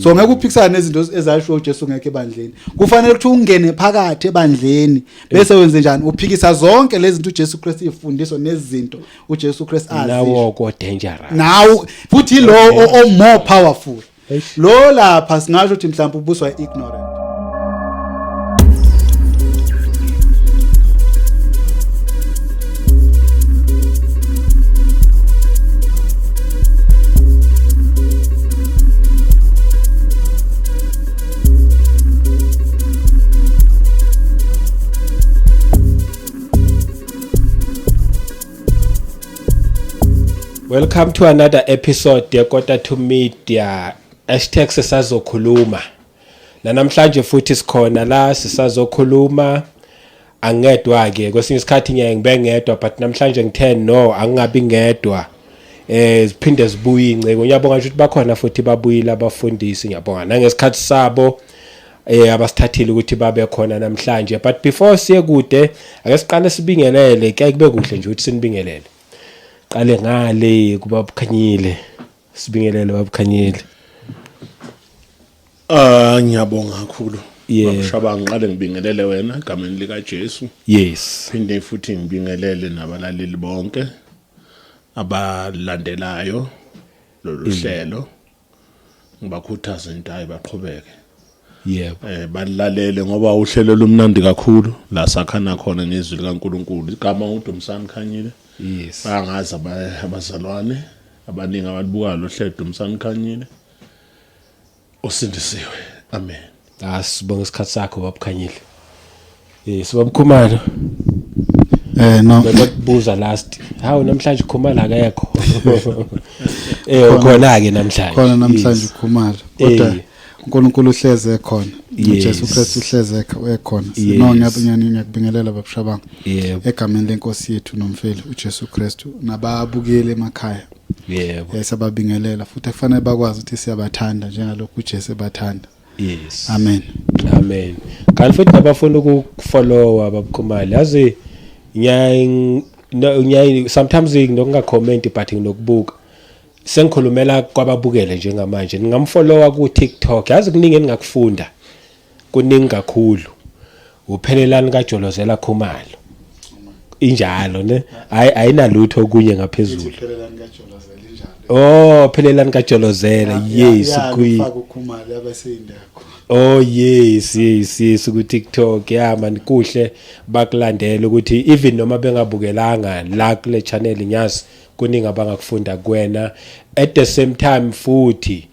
So ngeke uphikisane nezinto ezasho uJesu ngeke ebandleni kufanele ukuthi ungene phakathi ebandleni bese wenze njani uphikisa zonke lezi zinto uJesu Kristu ifundiswa nezinto uJesu Kristu azi nawo ko dangerous now futhi lo o more powerful lo lapha singasho ukuthi mhlawumbe ubuswa ignorant. Welcome to another episode ya Kota to Media #sisazokhuluma. Namhlanje futhi sikhona la sisazokhuluma angedwa ke kwesinye isikhathi ngibe ngedwa but namhlanje ngithe no angabi ngedwa. Siphinde sibuye inceke ngiyabonga ukuthi bakhona futhi babuyile abafundisi ngiyabonga nangesikhathi sabo abasithathile ukuthi babe khona namhlanje but before siye kude ake siqale sibingelele ke kube kuhle nje ukuthi sinibingelele. Qale ngale kuba Khanyile sibingelele baba Khanyile. Ngiyabonga kakhulu. Babashaba ngiqale ngibingelele wena egameni lika Jesu. Yes. Phinde futhi ngibingelele nabalaleli bonke abalandelayo lolu hlelo. Ngibakhuthaza into ayibaqhubeke. Yebo. Balalele ngoba uhlelo lumnandi kakhulu la sakhana khona ngezwi likaNkuluNkulu. Igama uDumisani Khanyile. Yes. Bangazi abazalwane abaningi abalibuka lo hlelo Dumisani Khanyile. Usindisiwe. Amen. Asibonga isikhathi sakho baba Khanyile. Yes, baba Khumalo. No. Bakubuza last. Hawu namhlanje Khumalo akekho. Ukhona ke namhlanje. Khona namhlanje Khumalo. Kodwa uNkulunkulu uhleze ekhona. uJesu Kristu uhleze ekhona. No ngiyabingelela babushabanga. Egameni lenkosi yethu nomfelo uJesu Kristu nababukele emakhaya. Yebo. Yesababingelela futhi kufanele bakwazi ukuthi siyabathanda njengalokhu uJesu ebathanda. Yes. Amen. Amen. Kanti futhi nabafuna ukufollowa babukhumali yazi nyay sometimes ngingakhommenti but nginokubuka sengikhulumela kwababukele njengamanje ngingamfollowa ku TikTok yazi kuningi engakufunda kuningi kakhulu uphelelani kaJolozela Khumalo injalo ne ayinalutho okunye ngaphezulu Uphelelani kaJolozela injalo phelelani kaJolozela yes Khumalo abaseyindakho yes ku TikTok man kuhle bakulandela ukuthi even noma bengabukelanga la kule channel nyazi kuningi abangakufunda kuwena at the same time futhi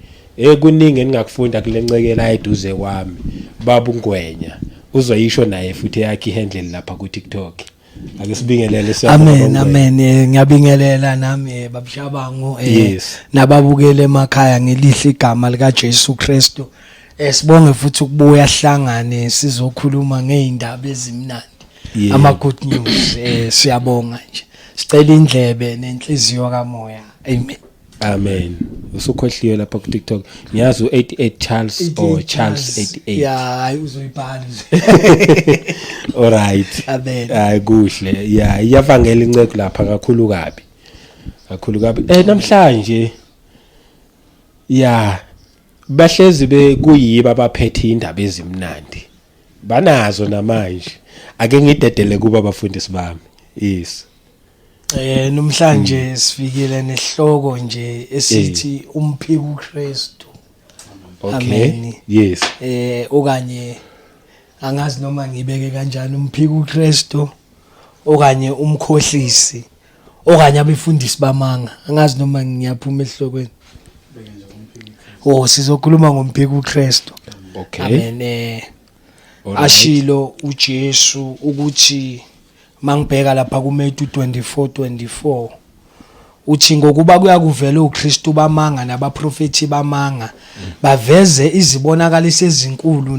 kuningi engakufunda kule ncekela eduze kwami baba Ngwenya uzoyisho naye futhi yakhe ihandle lapha ku TikTok ake sibingelele siyabonga. Amen ngiyabingelela nami babushabango nababukele emakhaya ngelihle igama lika Jesu Kristu. Sibonge futhi ukubuya hlangane sizokhuluma ngeindaba ezimnandi ama good news siyabonga nje sicela indlebe nenhliziyo kamoya. Amen. Amen. Usukhohliwe lapha ku TikTok ngiyazi u88 Charles or Charles 88 hayi uzoyibhala all right. Amen. Hayi kuhle iyavangela inceke lapha kakhulu kabi namhlanje bahlezi kuyiba abaphethe indaba ezimnandi banazo namanje ake ngidedele kuba abafundisi bami. Yes. Namhlanje sifikile nehloko nje esithi UmphikuKristu. Okay. Amen. Yes. Okanye angazi noma ngibeke kanjani UmphikuKristu okanye umkhohlisi okanye abefundisi bamanga angazi noma ngiyaphuma ehlokweni. Sizokhuluma ngomphikuKristu. Okay. Amen. Ashilo uJesu ukuthi mangibheka lapha kuMatthew 24:24 uthi ngokuba kuyakuvela uKristu bamanga nabaprofeti bamanga baveze izibonakaliso ezinkulu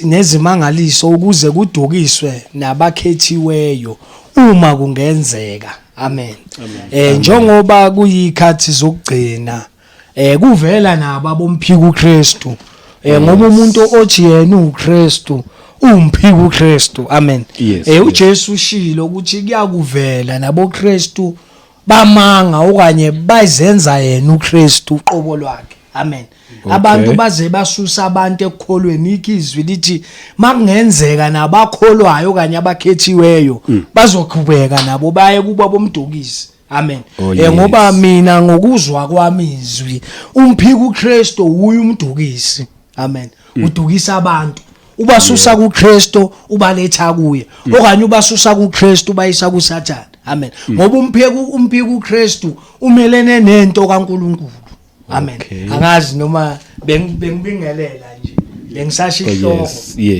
nezimangaliso ukuze kudukiswe nabakhethiweyo uma kungenzeka. Amen. Njengoba kuyikhathi zokugcina kuvela nabo bomphikuKristu ngoba umuntu othi yena uKristu UmphikuKristu. Amen. Yes, uJesu ushilo ukuthi kuyakuvela nabo Kristu bamanga okanye bazenza yena uKristu uqobo lwakhe. Amen. Abantu baze basusa abantu ekukholweni. Ikizwi lithi makungenzeka nabakholwayo kanye abakhethiweyo bazoqhubeka nabo baye kuba bomdukisi. Amen. Ngoba mina ngokuzwa kwami izwi UmphikuKristu uyi umdukisi. Amen. Udukisa abantu. Ubasusa kuKristu ubaletha kuye. Okanye ubasusa kuKristu bayisa kuSathane. Amen. Ngoba UmphikuKristu umelene nento kaNkulunkulu. Amen. Angazi noma bengibingelela nje. Bengisasho ihloko.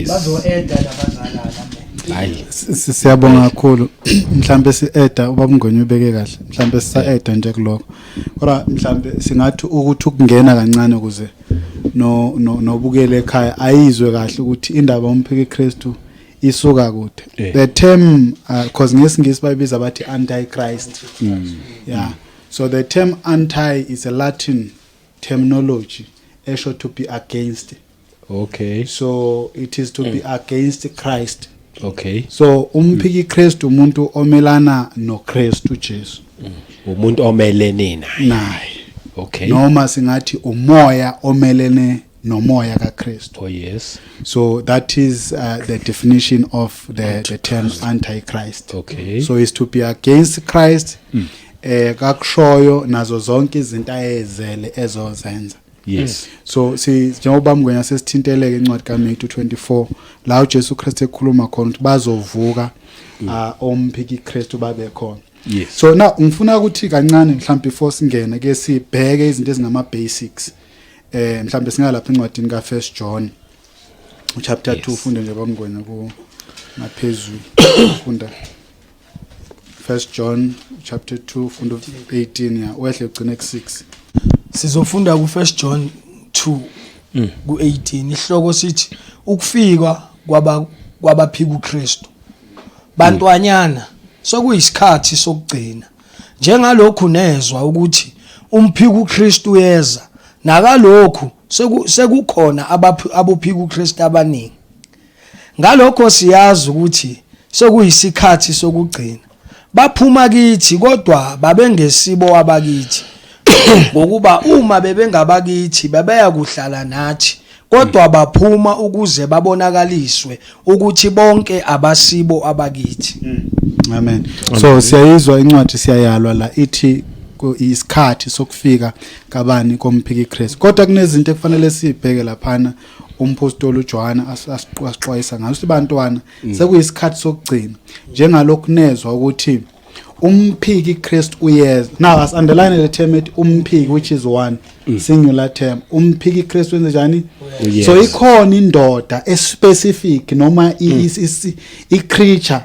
Bazo-eda labazalana. Hayi siyabonga kakhulu. Mhlambe si-eda ubaba Ngwenya ubeke kahle. Mhlambe sisa-eda nje kuloko. Kodwa mhlambe singathi ukuthi ukungena kancane ukuze nobukele ekhaya ayizwe kahle ukuthi indaba UmphikuKristu isuka kude. The term cause ngesingisi bayibiza bathi Antichrist. Yeah. So the term anti is a Latin terminology esho to be against. Okay. So it is to be against Christ. Okay. So UmphikuKristu umuntu omelana noKristu Jesu. Umuntu omelene naye. Okay. Noma singathi umoya omelene nomoya kaKristu. Oh yes. So that is the definition of the term Antichrist. Okay. So is to be against Christ. Kakushoyo nazo zonke izinto ayezele ezozenza. Yes. So njengoba Ngwenya sesithinteleke incwadi kaMatthew 24 la uJesu Kristu ekhuluma khona ukuthi bazovuka UmphikuKristu babe khona. Yes. So now ngifuna ukuthi kancane mhlawumbe before singene ke sibheke izinto ezingama basics. Mhlawumbe singalapha incwadini kaFirst John chapter 2 ufunde nje baba Ngwenya ku ngaphezulu ufunda First John chapter 2 fundo 18 ya wehle ugcine ku6. Sizofunda ku First John 2 ku 18 ihloko sithi ukufika kwabaphikuKristu. Bantwanyana sokuyisikhathi sokugcina. Njengalokhu nezwa ukuthi UmphikuKristu uyeza nakalokhu sekukhona abophikuKristu abaningi. Ngalokho siyazi ukuthi sokuyisikhathi sokugcina. Baphuma kithi kodwa babengesibo abakithi. Ngokuba uma bebengabakithi bebeya kuhlala nathi kodwa baphuma ukuze babonakaliswe ukuthi bonke abasibo abakithi. Amen. So siyayizwa incwadi siyayalwa la ithi isikhathi sokufika kabani koMphikuKristu. Kodwa kunezinto ekufanele sibheke laphana umpostoli uJohana asixwayisa ngazo ukuthi bantwana sekuyisikhathi sokugcina njengalokhu nezwa ukuthi UmphikuKristu uyeza. Now as underline the term umphiki which is one singular term. UmphikuKristu wenze njani? So ikhona indoda especific noma i-creature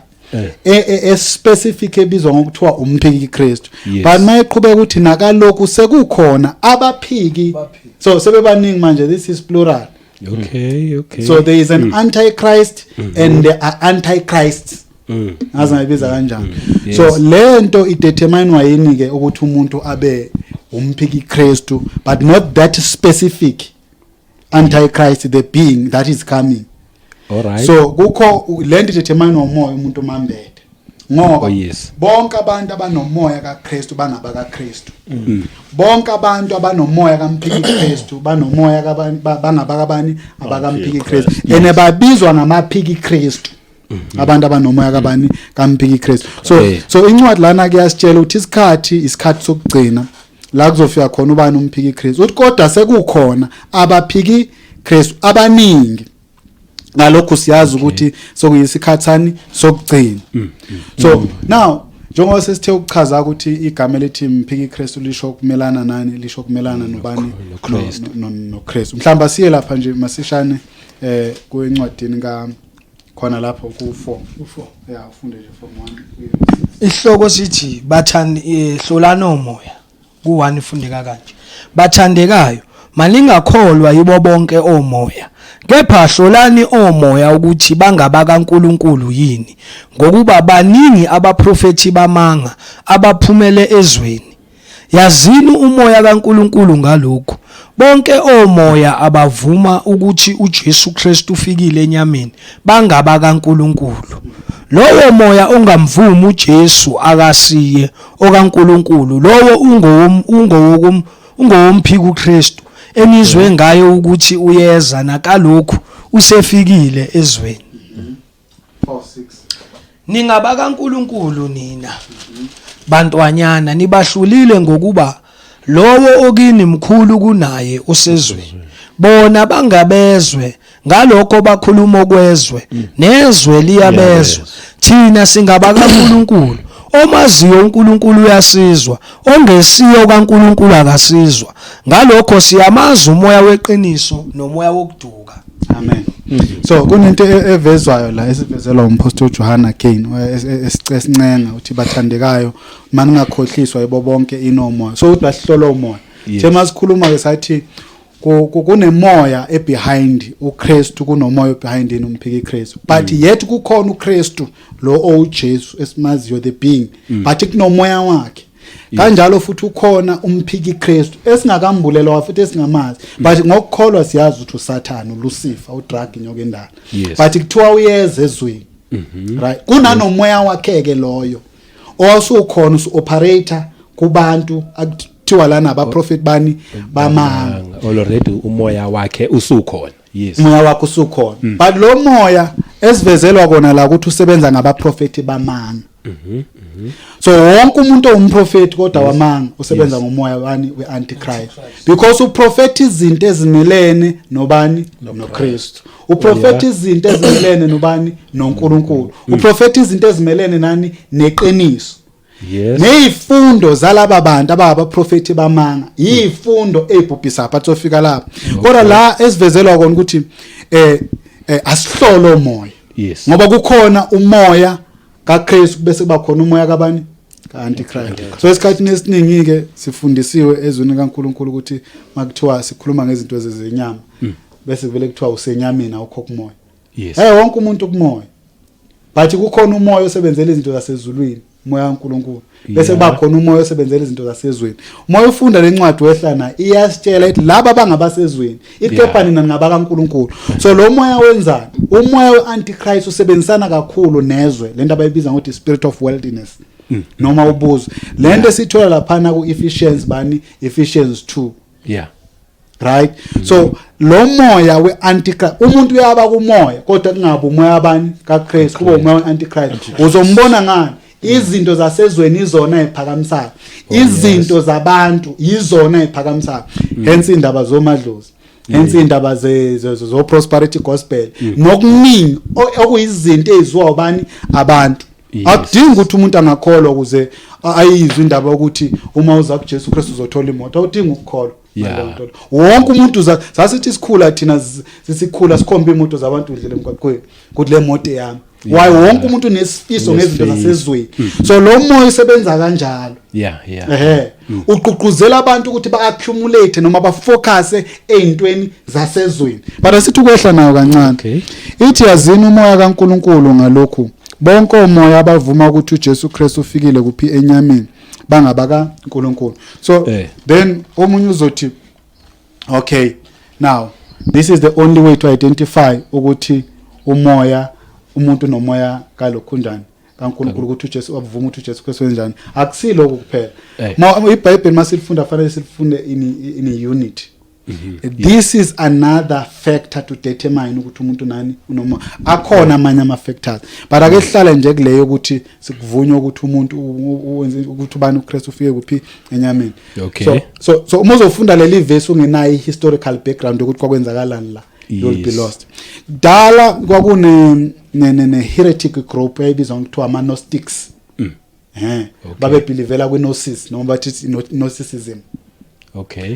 specific ebizwa ngokuthiwa UmphikuKristu. But mayiqhubeka ukuthi nakalokhu sekukhona abaphiki. So sebebaningi manje, this is plural. Okay. So there is an Antichrist and there are Antichrists. Azayibiza kanjani. So lento idetermine wayini ke ukuthi umuntu abe UmphikuKristu, but not that specific Antichrist, the being that is coming. All right. So kukho lento idetermine umoya umuntu mambede. Ngoba bonke abantu abanomoya kaKristu bangabakaKristu. Bonke abantu abanomoya kaMphikuKristu banomoya bangabakabani abakaMphikuKristu. Ene babizwa ngamaphikuKristu. Abantu abanomoya kabani kaMphikuKristu. So incwadi lana ke yasitshela ukuthi isikhathi sokugcina la kuzofika khona ubani UmphikuKristu. Uthi kodwa sekukhona abaphikuKristu abaningi. Ngalokho siyazi ukuthi sokuyisikhathani sokugcina. So now njengoba sesithe ukuchaza ukuthi igama elithi UmphikuKristu lisho ukumelana nani, lisho ukumelana nobani noKristu. Mhlamba siye lapha nje masishane kwencwadini khona lapho ku4 yeah ufunde nje from 1. Ihloko sithi hlolana umoya ku1 ifundeka kanje. Bathandekayo malingakholwa yibo bonke omoya, kepha hlolani omoya ukuthi bangabakaNkulunkulu yini, ngokuba baningi abaprofeti bamanga abaphumele ezweni. Yazini umoya kaNkulunkulu ngalokho bonke omoya abavuma ukuthi uJesu Kristu ufikile enyameni bangabakaNkulunkulu. lowo moya ongamvumi uJesu akasiye okaNkulunkulu lowo UmphikuKristu enizwe ngayo ukuthi uyeza nakalokhu usefikile ezweni. 4:6 NingabakaNkulunkulu nina bantwanyana nibahlulile ngokuba lowo okini mkhulu kunaye osezweni. Bona bangabezwe ngalokho bakhuluma okwezwe nezwe liyabezwa. Thina singabakaNkulunkulu omaziyo uNkulunkulu uyasizwa ongesiyo kaNkulunkulu akasizwa. Ngalokho siyamazi umoya weqiniso nomoya wokuduka. Amen. So kunento evezwayo la esivezelwa umpostoli Johana Kane esincenga uthi bathandekayo manje ngakhohliswa yibo bonke inomoya. So uthi bahlola umoya. Thema sikhuluma ke sathi kunemoya behind uKristu kunomoya behind UmphikuKristu. But yet kukhona uKristu lo oJesu esimaziyo the being. But kunomoya wakhe. Kanjalo futhi ukhona UmphikuKristu esingakambulelwa futhi esingamazi. But ngokukholwa siyazi ukuthi uSathane uLucifer uDrug inyoka endala. But kuthiwa uyeza ezweni. Right. Kunanomoya wakhe ke loyo. Osukhona uoperator kubantu kuthiwa lana abaprofeti bani bamanga. Already umoya wakhe usukhona. Yes. Umoya wakhe usukhona. But lo moya esivezelwa kona la ukuthi usebenza ngabaprofeti bamanga. So wonke umuntu owumprofeti kodwa wamanga usebenza ngomoya wani weAntichrist because uprofeti izinto ezimelene nobani noKristu. Uprofeti izinto ezimelene nobani noNkulunkulu. Uprofeti izinto ezimelene nani neqiniso. Yes. Nezifundo zalaba bantu abaprofeti bamanga izifundo ezibhubhisa phatho fika lapha. Kodwa la esivezelwa kona ukuthi asihlolo umoya. Yes. Ngoba kukhona umoya kaKristu bese kuba khona umoya kabani kaAntichrist. So esikhathini esiningi ke sifundisiwe ezweni kaNkulunkulu ukuthi makuthiwa sikhuluma ngezinto ezezinyama bese vele kuthiwa usenyameni awukho kumoya. Yes. Wonke umuntu kumoya. But kukhona umoya osebenzela izinto zasezulwini, umoya kaNkulunkulu. Bese kuba khona umoya osebenzela izinto zasezweni. Umoya ufunda lencwadi wehlana iyasitshela ukuthi laba bangabasezweni, ikhepha nina ngabakaNkulunkulu. So lo moya wenzani? Umoya weAntichrist usebenzisana kakhulu nezwe, lento abayibiza ngokuthi spirit of worldliness. Noma ubuzo. Lento sithola lapha na kuEphesians bani Ephesians 2. Yeah. Right? So lo moya weAntichrist umuntu uyaba kumoya kodwa kungabe umoya abani kaKristu kuba umoya weAntichrist. Uzombona ngani? Izinto zasezweni izona eziphakamisayo. Izinto zabantu izona eziphakamisayo. Hence indaba zomadlozi. Hence indaba zo prosperity gospel. Nokuningi okuyizinto eziwa ubani abantu. Akudingi ukuthi umuntu angakholwa ukuze ayizwe indaba ukuthi uma uza kuJesu Kristu uzothola imoto. Awudingi ukukholwa. Wonke umuntu sasithi sikhula thina sisikhula sikhomba imoto zabantu udlele emgwaqweni ukuthi le moto yami. Why wonke umuntu unesifiso ngezinto zasezweni. So lo moya usebenza kanjalo. Uqhuquzela abantu ukuthi ba-accumulate noma bafocus ezintweni zasezweni. But asithi ukwehla nayo kancane. Ithi yazini umoya kaNkulunkulu ngalokhu. Bonke umoya abavuma ukuthi uJesu Kristu ufikile kuphi enyameni bangabaka uNkulunkulu. So then omunye uzothi okay, now this is the only way to identify ukuthi umoya umuntu nomoya kalokhundani kaNkulunkulu ukuthi uJesu abuvuma ukuthi uJesu Kristu wenzani. Akusilo kuphela. iBhayibheli masilifunda fanele silifunde in unity. This is another factor to determine ukuthi umuntu nani unoma akhona amanye ama factors but ake sihlale nje kuleyo ukuthi sikuvunywa ukuthi umuntu uwenze ukuthi ubani uKristu ufike kuphi enyameni. So uma uzofunda leli verse ungenayo historical background ukuthi kwakwenzakalani la you'll be lost. Dala kwakune ne heretic group eyibizwa ngokuthiwa ama Gnostics. Babe believela kwi-gnosis noma bathi gnosticism.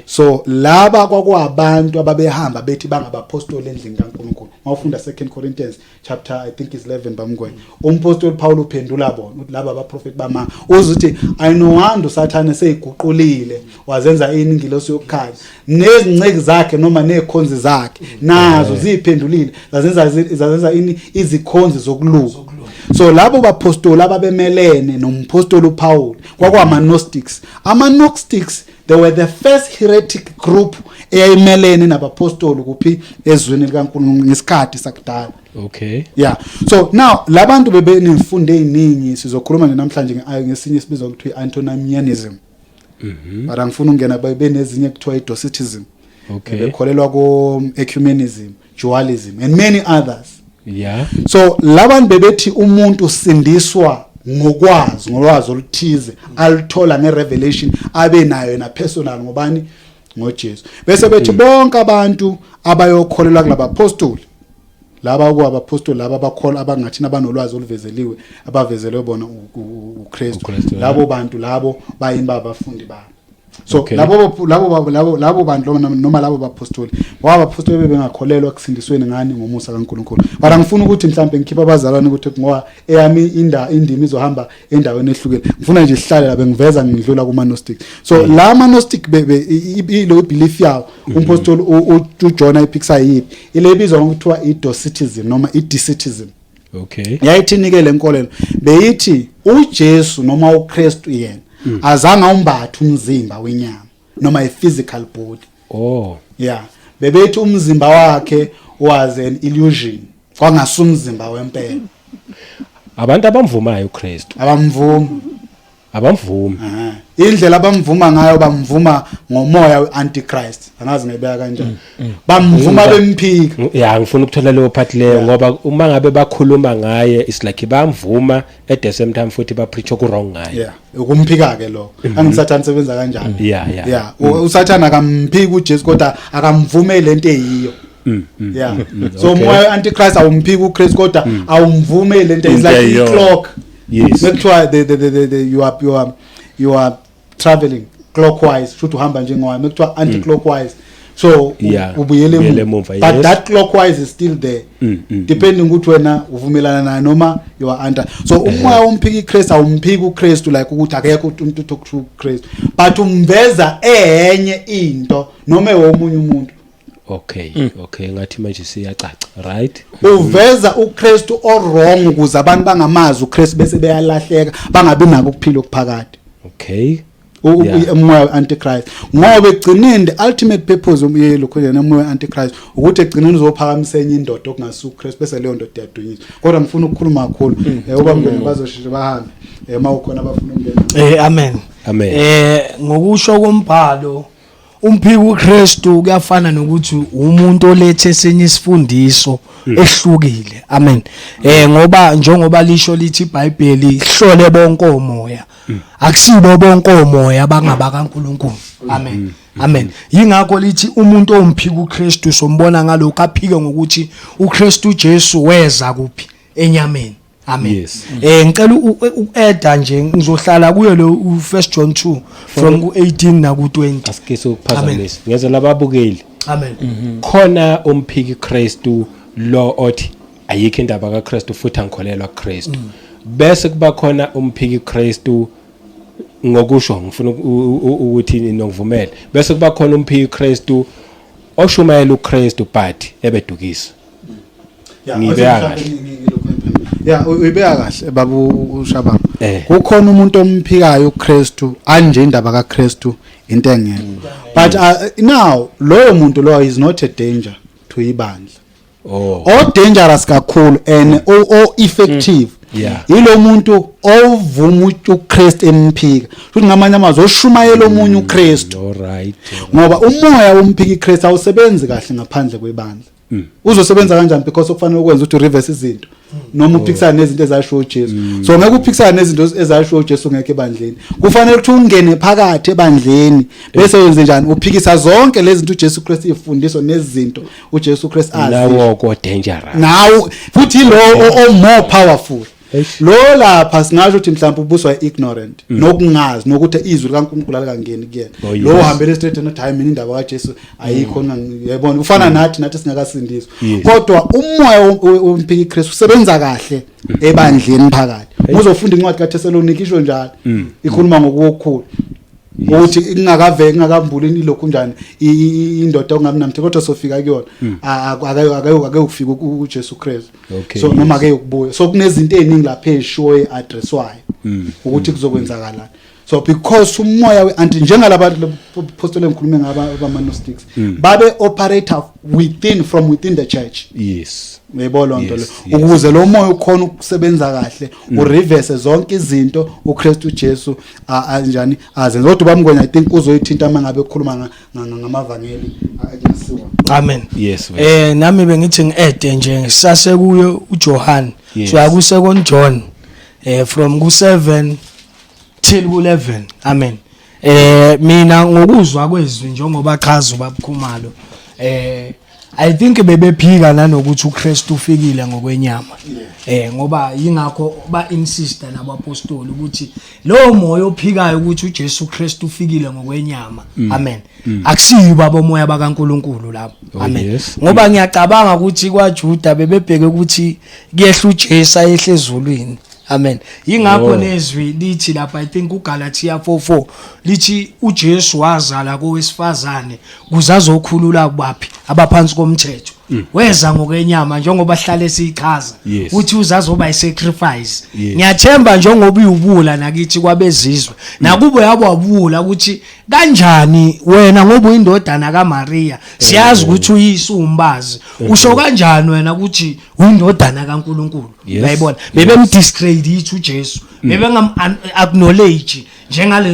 So laba kwakwabantu ababehamba bethi bangabapostoli endlini kaNkulunkulu. Mawufunda 2 Corinthians chapter I think is 11 bamngwenya. Umpostoli Paul uphendula bona ukuthi laba abaprofeti bama uzuthi ayinowanda uSathane seyiguqulile wazenza ingilosi yokukhanya nezinceki zakhe noma nekhonzi zakhe nazo ziphendulile zazenza izikhonzi zokuluka. So labo bapostoli ababemelene nompostoli uPaul kwakwama Gnostics. Ama Gnostics they were the first heretic group eyayimelene nabapostoli kuphi ezweni likaNkulunkulu ngesikhathi sakudala. Okay. Yeah. So now labantu bebenemfundo eziningi sizokhuluma namhlanje ngesinye isibizwa ukuthi antinomianism. But angifuna ungena benezinye kuthiwa idocetism. Okay. Bekholelwa ko ecumenism, dualism and many others. Yeah. So labantu bebethi umuntu usindiswa ngolwazi oluthize alithola ngerevelation abe nayo na personal ngobani ngoJesu. Bese bethi bonke abantu abayokholelwa kulaba apostoli laba kuabapostoli laba abakholwa abangathina abanolwazi oluvezeliwe abavezelwe bona uKristu labo bantu labo bayimba abafundi babo. So okay. labo bantu noma labo bapostoli wabapostoli bebengakholelwa kusindisweni ngani ngomusa kaNkulunkulu. But angifuna ukuthi mhlambe ngikhipha abazalwane ukuthi ngoba eyami indimi izohamba endaweni ehlukile. Ngifuna nje sihlale la bengiveza ngidlula kuma gnostic. So la ma gnostic lo belief yawo umpostoli uJohn iPixar yipi ilebizwa ngokuthiwa idocetism noma idocetism. Okay. Yayithinike lenkolelo beyithi uJesu noma uKristu yena azange umbathe umzimba wenyama noma a physical body. Oh. Yeah. Bebethi umzimba wakhe was an illusion. Kwangasumzimba wempela. Abantu abamvumayo uKristu. Abamvumi. Indlela abamvuma ngayo bamvuma ngomoya weAntichrist. Angazi ngibeka kanjani. Bamvuma bemphika. Yeah, ngifuna ukuthola leyo part leyo ngoba uma ngabe bakhuluma ngaye it's like bamvuma at the same time futhi ba preach oku wrong ngaye. Yeah, ukumphika ke lo. Angisathana sebenza kanjani. Yeah. Usathana akamphika uJesu kodwa akamvume lento eyiyo. Yeah. So moya weAntichrist awumphika uKristu kodwa awumvume lento is like a clock. Yes. Make sure you are traveling clockwise should uhamba njengowa make sure anti-clockwise so ubuyele emuva. But that clockwise is still there depending ukuthi wena uvumelana naye noma you are under. So umoya womphiki Kristu awumphiki uKristu like ukuthi akekho umuntu uthokuthu uKristu but umveza enye into noma omunye umuntu. Okay. Ngathi manje siyacaca, right? Uveza uKristu wrong ukuze abantu bangamazi uKristu bese beyalahleka bangabi nako ukuphila okuphakade. Okay. Umoya Antichrist ngoba egcineni the ultimate purpose umyelo khona umoya Antichrist ukuthi egcineni uzophakamisa enye indoda okungasuka uKristu bese leyo ndoda iyadunyiswa. Kodwa ngifuna ukukhuluma kakhulu ubamngene bazoshisa bahambe mawukhona abafuna ukungena. Amen. Ngokusho kombhalo UmphikuKristu kuyafana nokuthi umuntu olethe esenye isifundiso ehlukile. Amen. Ngoba njengoba lisho lithi iBhayibheli ihlole bonke omoya. Akusibo bonke omoya bangaba kaNkulunkulu. Amen. Yingakho lithi umuntu omphikuKristu sombona ngalokho aphike ngokuthi uKristu Jesu weza kuphi enyameni. Amen. Yes. Ngicela ueda nje ngizohlala kuyo lo 1 John 2 from ku18 na ku20. Asikese ukuphazamisa. Ngeze lababukeli. Amen. Khona umphiki Kristu lo othi ayikho indaba kaKristu futhi angikholelwa kuKristu. Bese kuba khona umphiki Kristu ngokusho ngifuna ukuthi nokuvumela. Bese kuba khona umphiki Kristu oshumayela uKristu but ebedukisa. Ngibeka uyibeka kahle babu uShabanga. Kukhona umuntu omphikayo uKristu anje indaba kaKristu into engekho. But now loyo muntu lo is not a danger to ibandla. Dangerous kakhulu and effective. Yilo muntu ovuma uKristu emphika. Futhi ngamanye amazwi oshumayela omunye uKristu. Alright. Ngoba umoya womphiki Kristu awusebenzi kahle ngaphandle kwebandla. Uzosebenza kanjani because okufanele ukwenza ukuthi reverse izinto noma uphikisana nezinto ezasho uJesu. So ngeke uphikisana nezinto ezasho uJesu ngeke ebandleni. Kufanele ukuthi ungene phakathi ebandleni bese wenze njani uphikisa zonke lezi zinto uJesu Kristu ifundiswa nezinto uJesu Kristu azi. Nawo ko dangerous. Now futhi lo more powerful. Lo lapha singasho ukuthi mhlawumbe ubuswa ignorant nokungazi nokuthi izwi likaNkulunkulu alikangeni kuyena. Lo uhambele straight not time indaba kaJesu ayikho ngiyabona ufana nathi singakasindiswa. Kodwa umoya womphiki Kristu usebenza kahle ebandleni phakathi. Uzofunda incwadi kaThesalonika isho njalo. Ikhuluma ngokukhulu. Ukuthi ingakavuli ilokhu njani indoda ongamnamthe kodwa sofika kuyona akake ukufika uJesu Kristu. So noma ake ukubuya so kunezinto eziningi lapha eshowe addresswayo ukuthi kuzokwenzakalana. So because umoya anti njengalaba apostoli engikhulume ngaba Gnostics babe operator from within the church. Yes. Uyayibona lonto lo ukuze lo moya ukhona ukusebenza kahle ureverse zonke izinto uKristu Jesu anjani azenza kodwa bamngwenya I think uzoyithinta mangabe ekhuluma ngamavangeli akasiwa. Amen. Yes. Nami bengithi ngiede nje sase kuyo uJohn so akuse kon John from ku7 till ku11. Amen. Mina ngokuzwa kwezwi njengoba chaza ubabukhumalo I think bebephika nanokuthi uKristu ufikile ngokwenyama. Ngoba yingakho ba insista nabapostoli ukuthi lo moya ophikayo ukuthi uJesu Kristu ufikile ngokwenyama. Amen. Akusiyiba bomoya bakaNkuluNkulu lapho. Amen. Ngoba ngiyacabanga ukuthi kwaJuda bebebheke ukuthi kuyehla uJesu ayehle ezulwini. Amen. Yingakho nezwi lithi lapha I think uGalatia 4:4 lithi uJesu wazala kowesifazane kuzazokhulula kubaphi abaphansi komthetho. Weza ngokwenyama njengoba hlale sichaza uthi uzazoba isacrifice. Ngiyathemba njengoba uyubula nakithi kwabezizwe nakubo yabo wabula ukuthi kanjani wena ngoba uyindodana kaMaria siyazi ukuthi uyisumbazi usho kanjani wena ukuthi uyindodana kaNkuluNkulu. Uyayibona bebemdiscredit uJesu bebengam acknowledge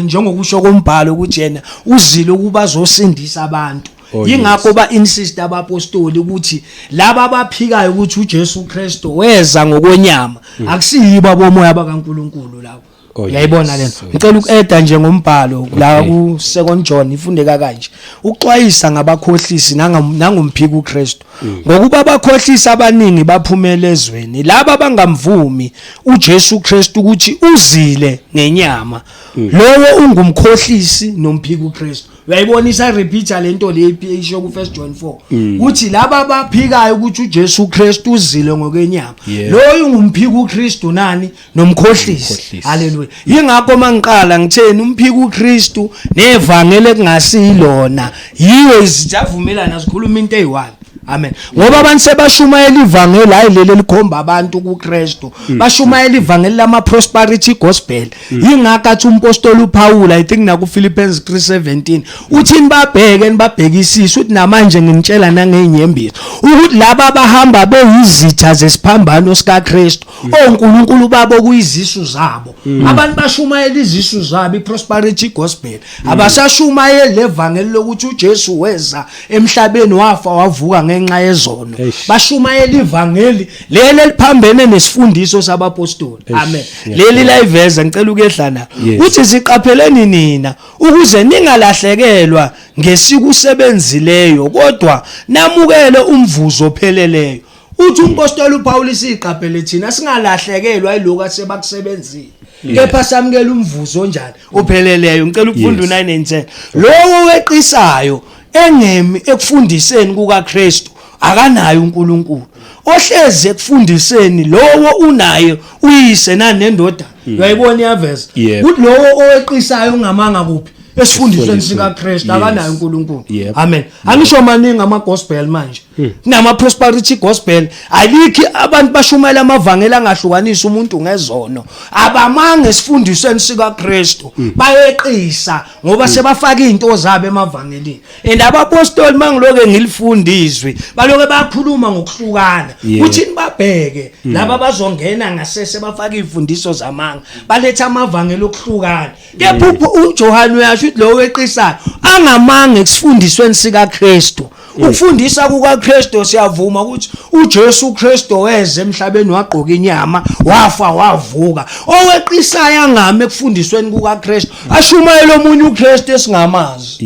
njengokusho kombhalo ukuthi yena uzile ukuba azosindisa abantu. Yingakho ba insist abapostoli ukuthi laba abaphikayo ukuthi uJesu Kristu weza ngokwenyama akusiyiba bomoya bakaNkuluNkulu lawo. Uyayibona lento ngicela ukueda nje ngombhalo la ku 2 John ifundeka kanje ukuxwayisa ngabakhohlisi nanguMphikuKristu ngokuba abakhohlisi abaningi baphumelezweni laba bangamvumi uJesu Kristu ukuthi uzile ngenyama lowo ungumkhohlisi noMphikuKristu. Uyayibonisa repeater lento le isho ku 1 John 4 uthi laba baphikayo ukuthi uJesu Kristu uzile ngokwenyama loyo ungumphikuKristu nani nomkhohlisi. Haleluya. Yingakho mangiqala ngitheni uMphikuKristu nevangeli kungasilona yiwe izijavumelana sikhuluma into eyi1. Amen. Ngoba abantu sebashumayela ivangeli hayi leli likhomba abantu kuKristu bashumayela ivangeli lama prosperity gospel. Yingakho athi umpostoli uPaul I think na ku Philippians 3:17 uthi nibabheke nibabhekisise uthi namanje nginitshela nangenyembezi ukuthi laba abahamba beyizitha zesiphambano sikaKristu oNkulunkulu babo kuyizisu zabo. Abantu bashumayela izisu zabo iprosperity gospel abasashumayela levangeli lokuthi uJesu weza emhlabeni wafa wavuka ngenxa yezono. Bashumayela ivangeli leli liphambene nesifundiso sabapostoli. Amen. Leli layiveza ngicela ukuyehlana uthi siqapheleni nina ukuze ningalahlekelwa ngesikusebenzileyo kodwa namukele umvuzo opheleleyo. Uthi umpostoli uPaul siqaphele thina singalahlekelwa yiloko asebakusebenzile kepha samukela umvuzo njani opheleleyo. Ngicela ukufunda u9 and 10 lowo weqisayo engemi ekufundiseni kukaKristu akanayo uNkulunkulu ohleze ekufundiseni lowo unayo uyise nanendoda. Uyayibona iyaveza ukuthi lowo oweqisayo ungamanga kuphi esifundisweni sikaKristu akanayo uNkulunkulu. Amen. Angisho maningi ama gospel manje nama prosperity gospel alikhi abantu bashumayela amavangeli angahlukanisa umuntu ngezono abamange esifundisweni sikaKristu bayeqisa ngoba sebafaka izinto zabo emavangelini. And abapostoli mangiloke ngilifundizwe baloke bakhuluma ngokuhlukana uthi nibabheke laba bazongena ngasese bafaka izifundiso zamanga baletha amavangeli okuhlukana. Kepha uJohn uyasho ukuthi lo weqisayo angamange esifundisweni sikaKristu. Ukufundisa kukaKristu siyavuma ukuthi uJesu Kristu weze emhlabeni wagqoka inyama wafa wavuka. Oweqisayo angame ekufundisweni kukaKristu ashumayela omunye uKristu esingamazi.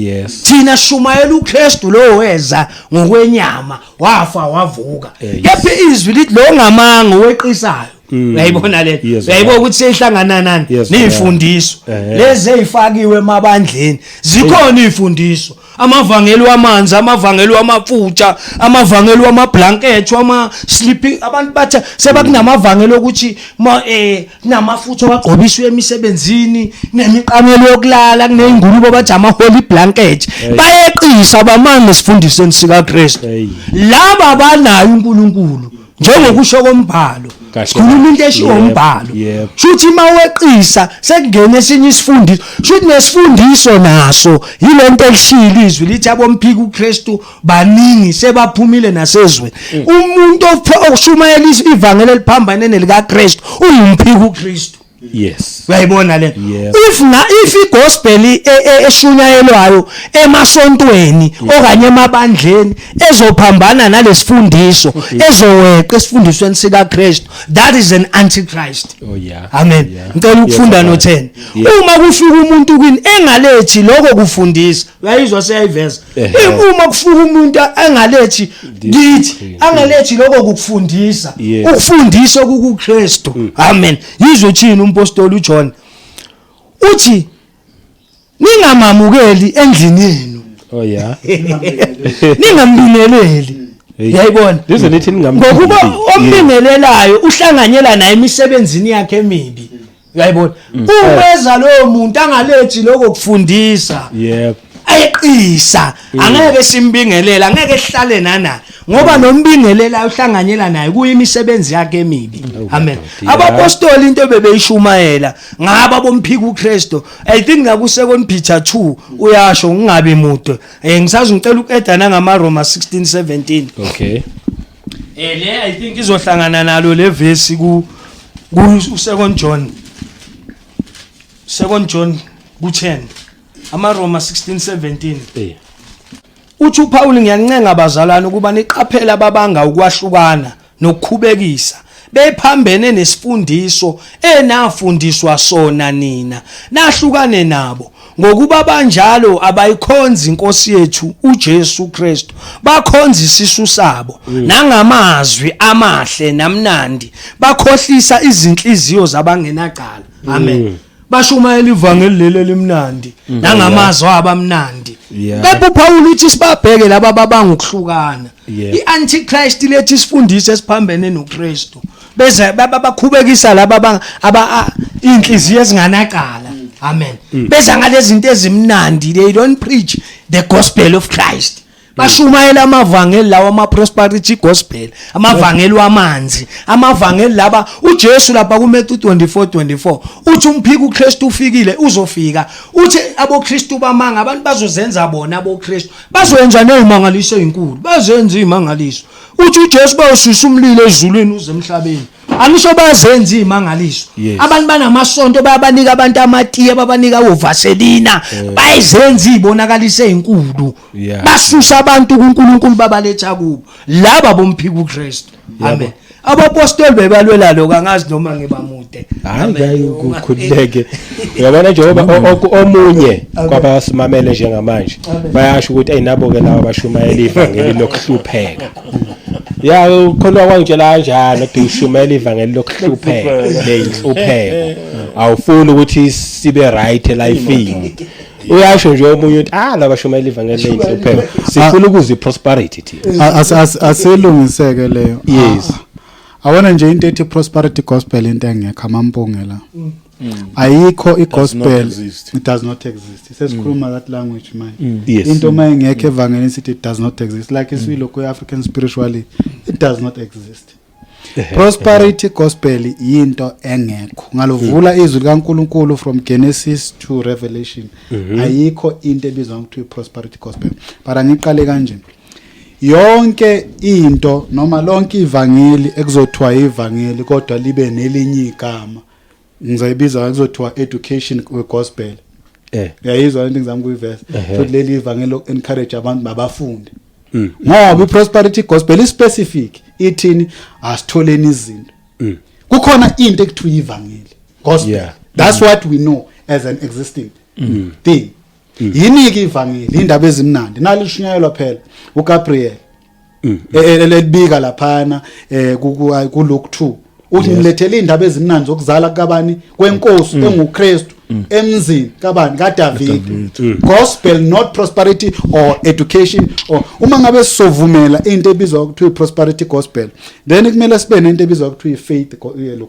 Thina shumayela uKristu lo weza ngokwenyama wafa wavuka. Kepha izwi lithi lo ngamanga oweqisayo. Uyayibona le uyayibona ukuthi seyihlangana nani nezifundiso lezi ezifakiwe emabandleni zikhona izifundiso amavangeli wamanzi amavangeli wamafutha amavangeli wamablanket wama sleeping abantu bathi sebakunamavangeli ukuthi namafutha wagqobiswe emisebenzini nemiqamelo yokulala kuneyingulubo bathi ama holy blanket bayeqisa abamanga esifundisweni sikaKristu laba banayo uNkulunkulu njengokusho kombhalo sikhuluma into eshiwo umbhalo shuthi maweqisa sekungena esinye isifundiso shuthi nesifundiso naso yilento elishila izwi lithi UmphikuKristu baningi sebaphumile nasezweni umuntu oshumayela ivangeli eliphambane nelikaKristu UmphikuKristu. Yes. Uyayibona le. If igospel eshunyayelwayo emasontweni okanye emabandleni ezophambana nalesifundiso ezoweqa esifundisweni sika Kristu, that is an antichrist. Oh yeah. Amen. Ngicela ukufunda no 10. Uma kufika umuntu kwini engalethi lokho kufundisa, uyayizwa seyayiveza. Uma kufika umuntu engalethi lithi angalethi lokho kufundisa, ukufundisa kuKristu. Amen. Yizwe chini umpostoli uJohn uthi ningamamukeli endlini yenu. Oh yeah. Ningambingeleli. Yayibona lize lithi ningambingeleli ngokuba ombingelelayo uhlanganyela naye emisebenzini yakhe emibi. Uyayibona ubeza lo muntu angalethi lokho kufundisa ayeqisa angeke simbingelela angeke sihlale nana ngoba nombingelela uhlanganyela naye kuyimisebenzi yakhe emibi. Amen. Abapostoli into bebeyishumayela ngaba boMphikuKristu I think ngaku 2 Peter 2 uyasho ngingabe mude ngisazi ngicela ukuedana ngamaRoma 16:17. Okay. Le I think izohlangana nalo le verse ku 2 John ku10 amaRoma 16:17. Uthi uPaul ngiyancenga abazalwane ukuba niqaphele ababanga ukwahlukana nokukhubekisa bephambene nesifundiso enafundiswa sona nina nahlukane nabo ngokuba banjalo abayikhonzi inkosi yethu uJesu Kristu bakhonza isisu sabo nangamazwi amahle namnandi bakhohlisa izinhliziyo zabangenaqala. Amen. Bashumayela ivangeli lelo elimnandi nangamazwi abamnandi. Bepho Paul uthi sibabheke laba babangukuhlukana. IAntichrist lethi sifundise esiphambene noKristu. Beze babakhubekisa laba inhliziyo ezinganaqala. Amen. Beza ngalezi zinto ezimnandi, they don't preach the gospel of Christ. Bashumayela amavangeli lawa ama-prosperity gospel, amavangeli wamanzi, amavangeli laba uJesu lapha kuMatthew 24:24 uthi UmphikuKristu ufikile uzofika uthi aboKristu bamanga abantu bazozenza bona aboKristu bazoyenza nezimangaliso ezinkulu bazenza izimangaliso uthi uJesu bayosisa umlilo ezulwini uze emhlabeni anisho bazenza izimangaliso abantu banamasonto bayabanika abantu amatiye babanika uvaselina bayizenza izibonakaliso ezinkulu basusa abantu kuNkulunkulu babaletha kubo laba boMphikuKristu. Amen. Abapostoli bebalwela lokho angazi noma ngibamude. Hayi ukukhuleke. Uyabona njengoba omunye kwabasimamele njengamanje bayasho ukuthi ayinabo ke laba bashumayela ivangeli lokuhlupheka. Ya ukholwa kwangitshela kanjalo ukuthi ushumayela ivangeli lokuhlupheka leyinhlupheko. Awufuni ukuthi sibe right lifeini. Uyasho nje omunye uthi laba shumayela ivangeli leyinhlupheko sifuna ukuzi prosperity thina aselungiseke leyo. Yes. Awona nje into ethi prosperity gospel into engekho amampungela. Ayikho igospel, it does not exist. Sesikhuluma that language manje. Into mayengekho evangeli sithi it does not exist, like isilo ku African spiritually it does not exist. Prosperity gospel into engekho ngalovula izwi likaNkuluNkulu from Genesis to Revelation. Ayikho into ebizwa ukuthi prosperity gospel. Bara ngiqale kanje, yonke into noma lonke ivangeli ekuzothiwa ivangeli kodwa libe nelinye igama ngizayibiza ekuzothiwa education gospel. Uyayizwa into ngizama ukuyiveza futhi leli ivangeli encourage abantu babafunde. Ngoba prosperity gospel is specific ithini asitholeni izinto. Kukhona into ekuthiwa ivangeli gospel. That's what we know as an existing thing. Yiniki ivangeli indaba ezimnandi nalishunyayelwa phela uGabriel elibika laphana ku Luke 2 uthi ngilethele indaba ezimnandi zokuzala kabani kwenkosi enguKristu emzini kabani kaDavid. Gospel not prosperity or education or uma ngabe sovumela into ebizwa ukuthi prosperity gospel, then kumele sibe nento ebizwa ukuthi faith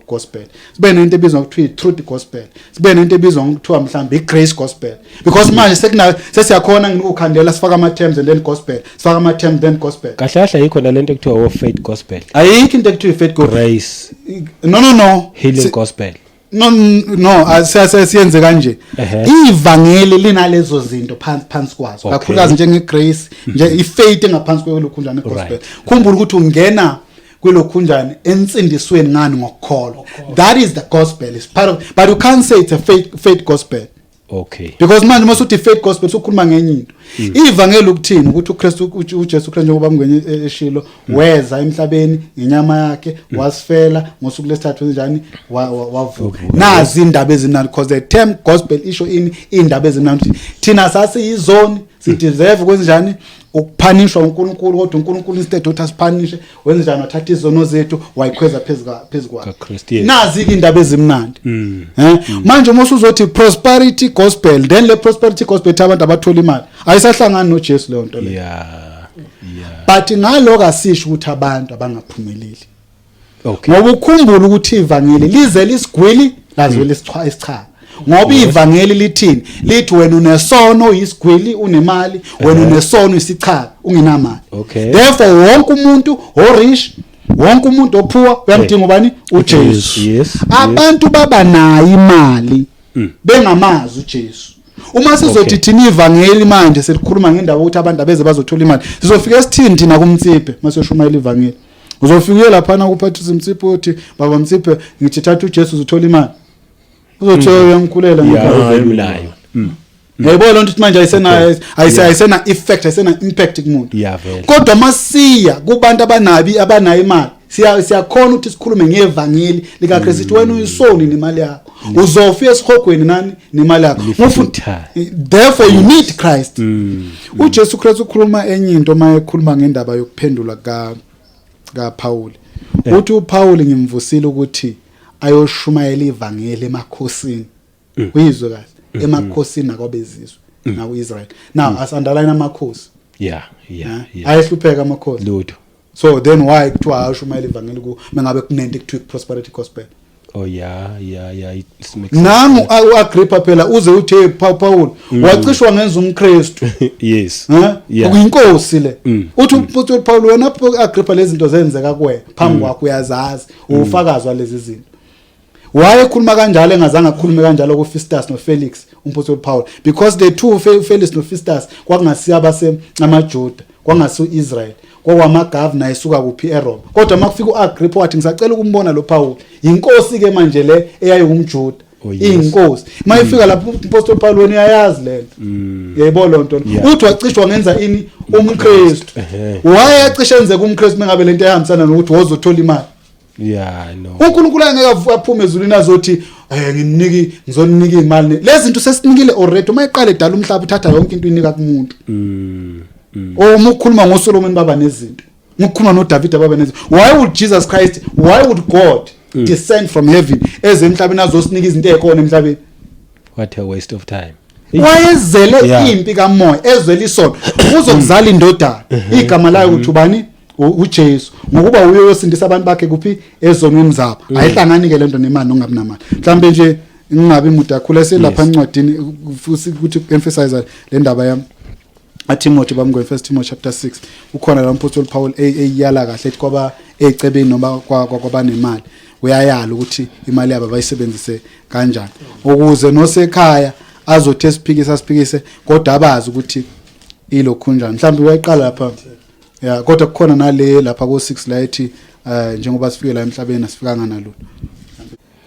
gospel, sibe nento ebizwa ukuthi truth gospel, sibe nento ebizwa ukuthi mhlawumbe grace gospel, because manje sesiyakhona ukukhandela sifaka ama terms and then gospel, sifaka ama terms then gospel. Kahle kahle yikho nalento ekuthiwa faith gospel. Ayikho into ekuthiwa faith gospel. Grace. No. Healing gospel. No, asiyenze kanje. Ivangeli linalezo zinto phansi kwazo. Kakhulukazi njenge grace, nje ifaith engaphansi kwelokhunjana gospel. Khumbula ukuthi ungena kwelokhunjana ensindisweni ngani ngokukholwa. That is the gospel. It's part of, but you can't say it's a faith gospel. Okay. Because manje masuthi faith gospel sokhuluma ngenye into. Ivangeli ukuthini ukuthi uKristu uJesu Kristu njengoba Ngwenya eshilo weza emhlabeni ngenyama yakhe wasifela ngosuku lesithathu njani wavuka. Nazi indaba ezimnandi because the term gospel isho indaba ezimnandi. Thina sasiyizoni sideserve kwenzenjani ukuphanishwa uNkulunkulu kodwa uNkulunkulu instead ukuthi asiphanishe wenza njani wathatha izono zethu wayikhweza phezulu kwakhe. Nazi indaba ezimnandi. Manje usuzothi prosperity gospel, then le prosperity gospel abantu abathola imali ayisahlangani noJesu leyo nto leyo. But ngaloko asisho ukuthi abantu abangaphumeleli. Okay. Ngoba ukukhumbula ukuthi ivangeli lize lisigwili lazwe lesichaka. Ngoba ivangeli lithini lithi wena unesono isigwili unemali, wena unesono isichaka ungenamali. Therefore wonke umuntu orich, wonke umuntu ophuwa uyamdinga ubani uJesu. Abantu baba nayo imali bengamazi uJesu. Uma sizothi thina ivangeli manje selikhuluma ngendaba ukuthi abantu abeze bazothola imali, sizofika esithini thina kumtsiphe maseshumayela ivangeli. Uzofika lapha na kuphathisa umtsipho uthi baba mtsiphe ngithi thatha uJesu uzothola imali. Uzothola uyamkhulela ngiyalayo. Yebo lonto ukuthi manje ayisena effect, ayisena impact kumuntu. Kodwa masiya kubantu abanayo imali, siyakhona ukuthi sikhulume ngevangeli lika Kristu. Wena uyisoni nemali yakho, uzofika esihogweni nani nemali yakho. Therefore you need Christ. uJesu Kristu ukhuluma enye into maye ekhuluma ngendaba yokuphendula kaPaul. Uthi uPaul ngimvusile ukuthi ayoshumayela ivangeli emakhosini. Uyizwe kahle, emakhosini nakwabezizwe nakuIsrael. Now as underline amakhosi. Ayehlupheka amakhosi. Lutho. So then why kuthiwa ayoshumayela ivangeli ku mengabe kunento ekuthiwa prosperity gospel? It makes nangu uAgrippa phela uze uthi Paul wacishwa ngenza uMkristu. Uyinkosi le. Uthi Paul wena Agrippa lezi zinto zenzeka kuwe phambi kwakho uyazazi ufakazwa lezi zinto. Wayekhuluma kanjalo engazange akhulume kanjalo kuFestus noFelix umpostoli Paul, because the two Felix noFestus kwakungasiya base amaJuda, kwangasi uIsrael, kwakwamagovernor esuka kuphi eRome. Kodwa makufika uAgrippa wathi ngisacela ukumbona lo Paul, inkosi ke manje le eyayingumJuda, inkosi. Mayifika lapho umpostoli Paul wena uyayazi lento. Yebo lonto. Uthi wacishwa ngenza ini uMkristu. Wayecishe enze kuMkristu mengabe lento ehambisana nokuthi wozothola imali. uNkulunkulu angeke aphume ezulwini azothi ngizonika imali. Lezi zinto sesinikile already. Uma iqala edala umhlaba uthatha yonke into inika kumuntu. Uma ukhuluma ngoSolomon baba nezinto, ukukhuluma noDavid baba nezinto. Why would Jesus Christ, why would God descend from heaven eze emhlabeni azosinika izinto ezikhona emhlabeni? What a waste of time. Wayezele impi kamoya, ezwela isono, uzokuzala indodana. Igama layo ukuthi ubani? uJesu. Ngokuba uyo yosindisa abantu bakhe kuphi ezonweni zabo. Ayihlangani ke lento nemali ongabi namali. Mhlambe nje ngingabi muda khule selapha encwadini futhi ukuthi emphasize le ndaba yami. Timothy bamngwe 1 Timothy chapter 6 ukhona la apostle Paul eyala kahle ethi kwaba ecebeni noma kwabanemali uyayala ukuthi imali yabo bayisebenzise kanjani ukuze nosekhaya azothi siphikise kodwa abazi ukuthi ilokhunjani. Mhlawumbe uyayiqala lapha kodwa kukhona nale lapha ko6 la ethi njengoba sifike la emhlabeni asifikanga nalo.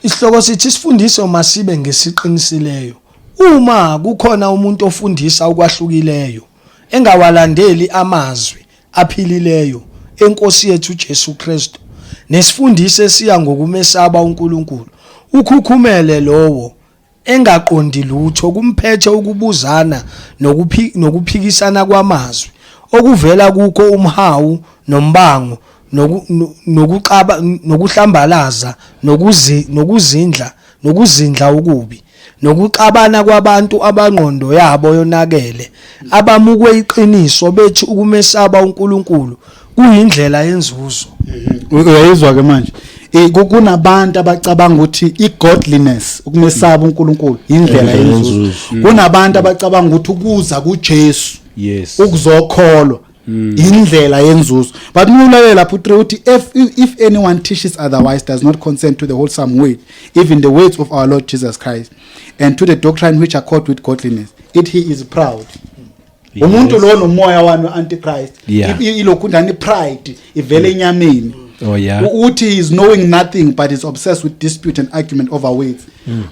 Isihloko sithi sifundise masibe ngesiqinisileyo. Uma kukhona umuntu ofundisa ukwahlukileyo engawalandeli amazwi aphilileyo enkosi yethu uJesu Kristu nesifundise siya ngokumesaba uNkulunkulu, ukhukhumele lowo engaqondi lutho kumphethe ukubuzana nokuphikisana kwamazwi okuvela kuko umhawu nombango nokuhlambalaza nokuzindla ukubi nokuxabana kwabantu abangqondo yabo yonakele abamukwe iqiniso bethi ukumesaba uNkulunkulu kuyindlela yenzuzo. Uyayizwa ke manje kunabantu abacabanga ukuthi igodliness ukumesaba uNkulunkulu indlela yenzuzo. Kunabantu abacabanga ukuthi ukuza kuJesu ukuzokholwa indlela yenzuzo. But mulalela lapho uthi if anyone teaches otherwise does not consent to the wholesome way, even the words of our Lord Jesus Christ, and to the doctrine which accord with godliness, he is proud. Umuntu lo nomoya wanu Antichrist ilokundani pride ivele enyameni. Uthi he is knowing nothing but is obsessed with dispute and argument over words.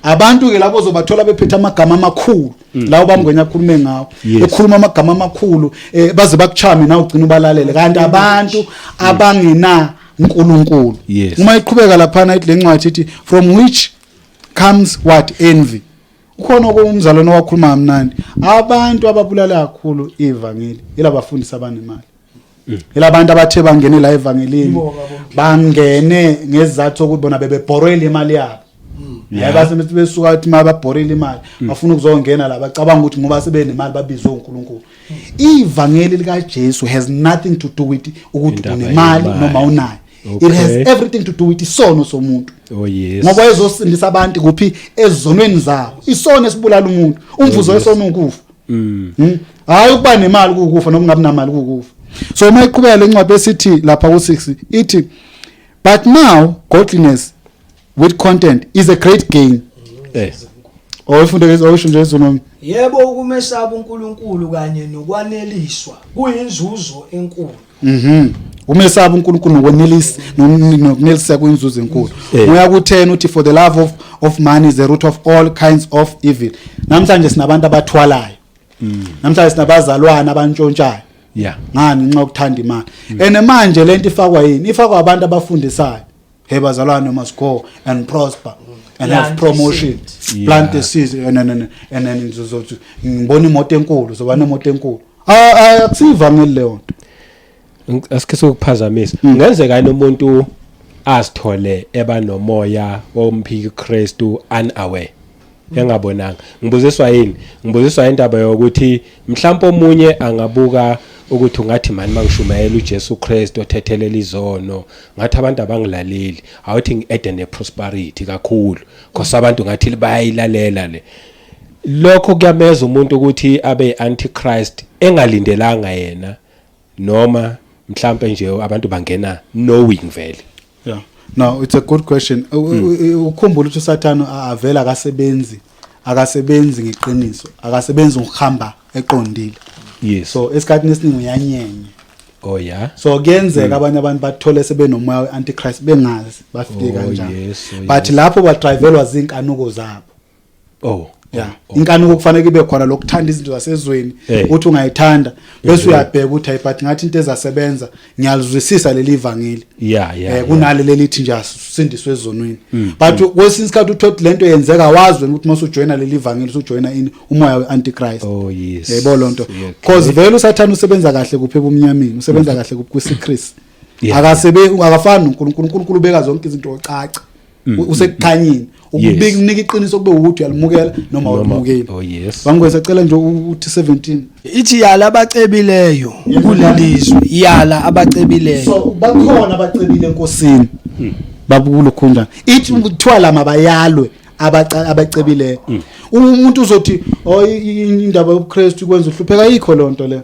Abantu ke labo zobathola bephethe amagama amakhulu lawo bamngwenya akhulume ngawo ekhuluma amagama amakhulu baze bakuchame na ugcina ubalalele kanti abantu abangena uNkulunkulu. Uma iqhubeka lapha na lencwadi ithi from which comes what envy. Ukhona okumzalwane wakhuluma kamnandi abantu ababulala kakhulu ivangeli ilabafundisa abanemali. Ilabantu abathe bangene la evangelini bangene ngezathu ukuthi bona bebebhorela imali yabo. Base besuka ukuthi mababhorela imali bafuna ukuzongena la bacabanga ukuthi ngoba sebenemali babizwe uNkulunkulu. Ivangeli lika Jesu has nothing to do with ukuthi unemali noma unayo. It has everything to do with isono somuntu. Ngoba ezosindisa abantu kuphi ezonweni zabo. Isono esibulala umuntu. Umvuzo wesono ukufa. Hayi ukuba nemali ukufa noma ngabe namali ukufa. So mayiqhubeka lencwadi esithi lapha ku6 ithi but now godliness with content is a great gain. Oyifunde ngesho nje izonoma. Yebo ukumesaba uNkulunkulu kanye nokwaneliswa kuyinzuzo enkulu. Umesaba uNkulunkulu nokunelisa kuyinzuzo enkulu. Moya ku10 uthi for the love of money is the root of all kinds of evil. Namhlanje sinabantu abathwalayo. Namhlanje sinabazalwana abantshontshayo. Ngani nxa ukuthanda imali. Ene manje lento ifakwa yini? Ifakwa abantu abafundisayo. Hey bazalwane must go and prosper and have promotion. Plant the seeds and then ngibona imoto enkulu zoba nemoto enkulu. Akusiva ngeleyo nto. Asikho ukuphazamisa. Ngenzeka umuntu asithole eba nomoya woMphikuKristu unaware. Engabonanga. Ngibuziswa indaba yokuthi mhlawumbe omunye angabuka ukuthi ungathi mani mangishumayela uJesu Kristu othethelela izono ngathi abantu abangilaleli awuthi ngiede neprosperity kakhulu because abantu ngathi bayayilalela le lokho kuyameza umuntu ukuthi abe Antichrist engalindelanga yena noma mhlawumbe nje abantu bangena knowing vele. Now it's a good question. Ukhumbula ukuthi uSathane avela akasebenzi ngeqiniso akasebenzi ngokuhamba eqondile. So esikhathini esiningi uyanyenye. So kuyenzeka abanye abantu bathole sebenomoya weAntichrist bengazi bafike kanjani. But lapho badrivelwa zinkanuko zabo. Inkanuko kufanele ibe khona lokuthanda izinto zasezweni uthi ungayithanda bese uyabheka ukuthi ayiphathi ngathi into ezasebenza ngiyalizwisisa leli ivangeli. Kunale lelithi nje asindiswe ezonweni. But kwesinye isikhathi uthothi lento yenzeka wazwe ukuthi mase ujoina leli ivangeli usujoina ini umoya weAntichrist. Yebo lonto. Because vele uSathane usebenza kahle kuphe kumnyameni usebenza kahle kuSikristu. Akafani uNkulunkulu ubeka zonke izinto ocaca. Usekukhanyini ukubika unika iqiniso kube ukuthi uyalimukela noma awumukeli. Bangweza cela nje uthi 17 ithi yala abacebileyo kulelizwe yala abacebileyo. So bakhona abacebile enkosini babukulo khonjani ithi ukuthwala mabayalwe abacebileyo. Umuntu uzothi indaba yobuKristu kwenza uhlupheka yikho lonto le.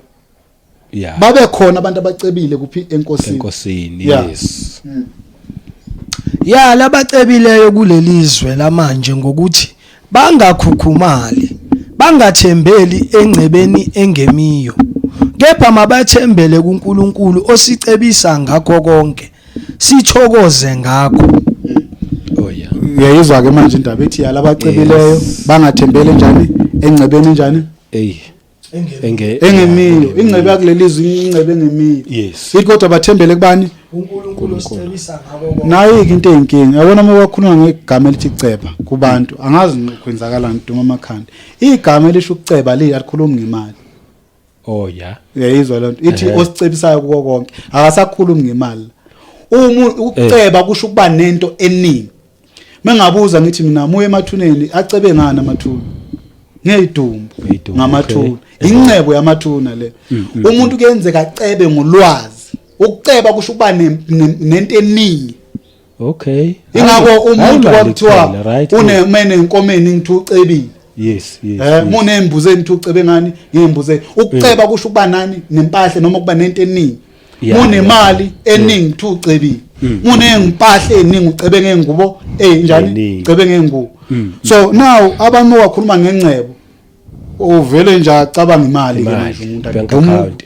Babe khona abantu abacebile kuphi enkosini. Labacebileyo kulelizwe lamanje ngokuthi bangakhukhumali bangathembeli engcebeni engemiyo kepha mabathembele kuNkulunkulu osicebisa ngakho konke sithokoze ngakho. Uyayizwa ke manje indaba ethi labacebileyo bangathembeli njani engcebeni njani engemiyo ingcebe yakulelizwe ingcebe engemiyo. Ithi kodwa bathembele kubani uNkulunkulu osicebisa ngakho. Nayo into eyinkinga yabona uma wakhuluma ngegama elithi ceba kubantu angazi ukwenzakala ntoma amakhanda igama elisho ukuceba liyakhuluma ngemali. Uyayizwa lonto ithi osicebisayo kuko konke akasakhulumi ngemali. Ukuceba kusho ukuba nento eningi mengabuza ngithi mina muye emathuneni acebe ngani amathuna ngeyidumbu ngamathuna incebo yamathuna le umuntu kuyenzeka acebe ngolwazi ukuceba kusho ukuba nento eningi okay ingakho umuntu kwakuthiwa unemene enkomeni ngithi ucebile yes munembuzo enithi ucebe ngani ngimbuze ukuceba kusho ukuba nani nempahle noma kuba nento eningi munemali eningi thi ucebile munengimpahle eningi ucebe ngengubo njani ucebe ngengubo so now abantu wakhuluma ngencebo uvele nje acabanga imali ke manje umuntu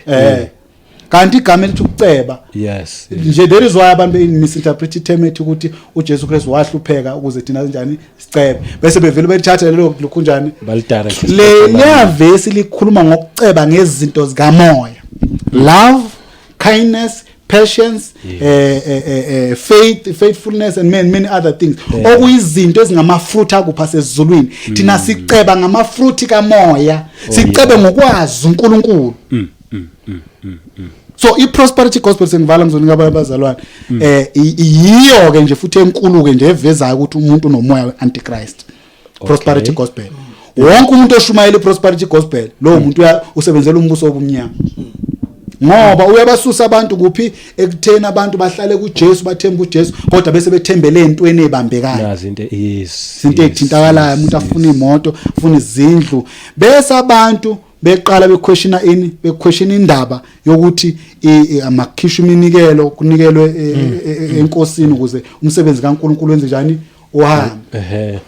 kanti igama elithi ukuceba yes nje there is why abantu misinterpret term ethi ukuthi uJesu Kristu wahlupheka ukuze thina kanjani sicebe bese bevele bethatha lelo kunjani balidirect le verse likhuluma ngokuceba ngezinto zikamoya love kindness patience faithfulness and many other things okuyizinto ezingamafruit akupha sezulwini thina siceba ngamafruit kamoya sicebe ngokwazi uNkulunkulu so i-prosperity gospel sengivala ngizonika abazalwane yiyo ke nje futhi enkulu ke nje evezayo ukuthi umuntu unomoya we-antichrist prosperity gospel wonke umuntu oshumayela i-prosperity gospel lo muntu usebenzela umbuso obumnyama ngoba uyabasusa abantu kuphi ekuthena abantu bahlale kuJesu bathemba uJesu kodwa bese bethembele entweni ezibambekayo nazi into izinto ezithintakalayo umuntu afuna imoto afuna izindlu bese abantu beqala bequestiona indaba yokuthi amakhishwa iminikelo kunikelwe enkosini ukuze umsebenzi kaNkulunkulu wenze njani uhambe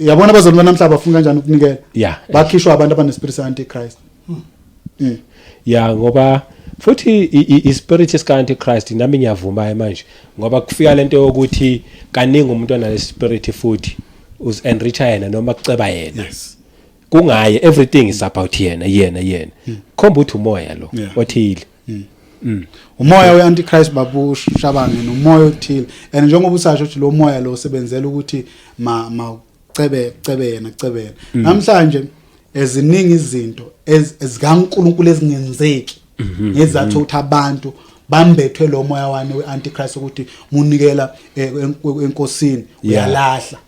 yabona abazalwane namhlanje bafuna kanjani ukunikela bakhishwa abantu abanespirit se-antichrist ngoba futhi ispirit esika-antichrist nami ngiyavuma manje ngoba kufika lento yokuthi kaningi umuntu onale spirit futhi uzi-enricha yena noma kuceba yena kungaye everything is about yena khomba ukuthi umoya lo othile umoya we-antichrist babushabange nomoya othile and njengoba usasho ukuthi lo moya lo usebenzela ukuthi cebe yena namhlanje eziningi izinto ezikaNkulunkulu ezingenzeki ngezathu ukuthi abantu bambethwe lo moya wani we-antichrist ukuthi munikela enkosini uyalahla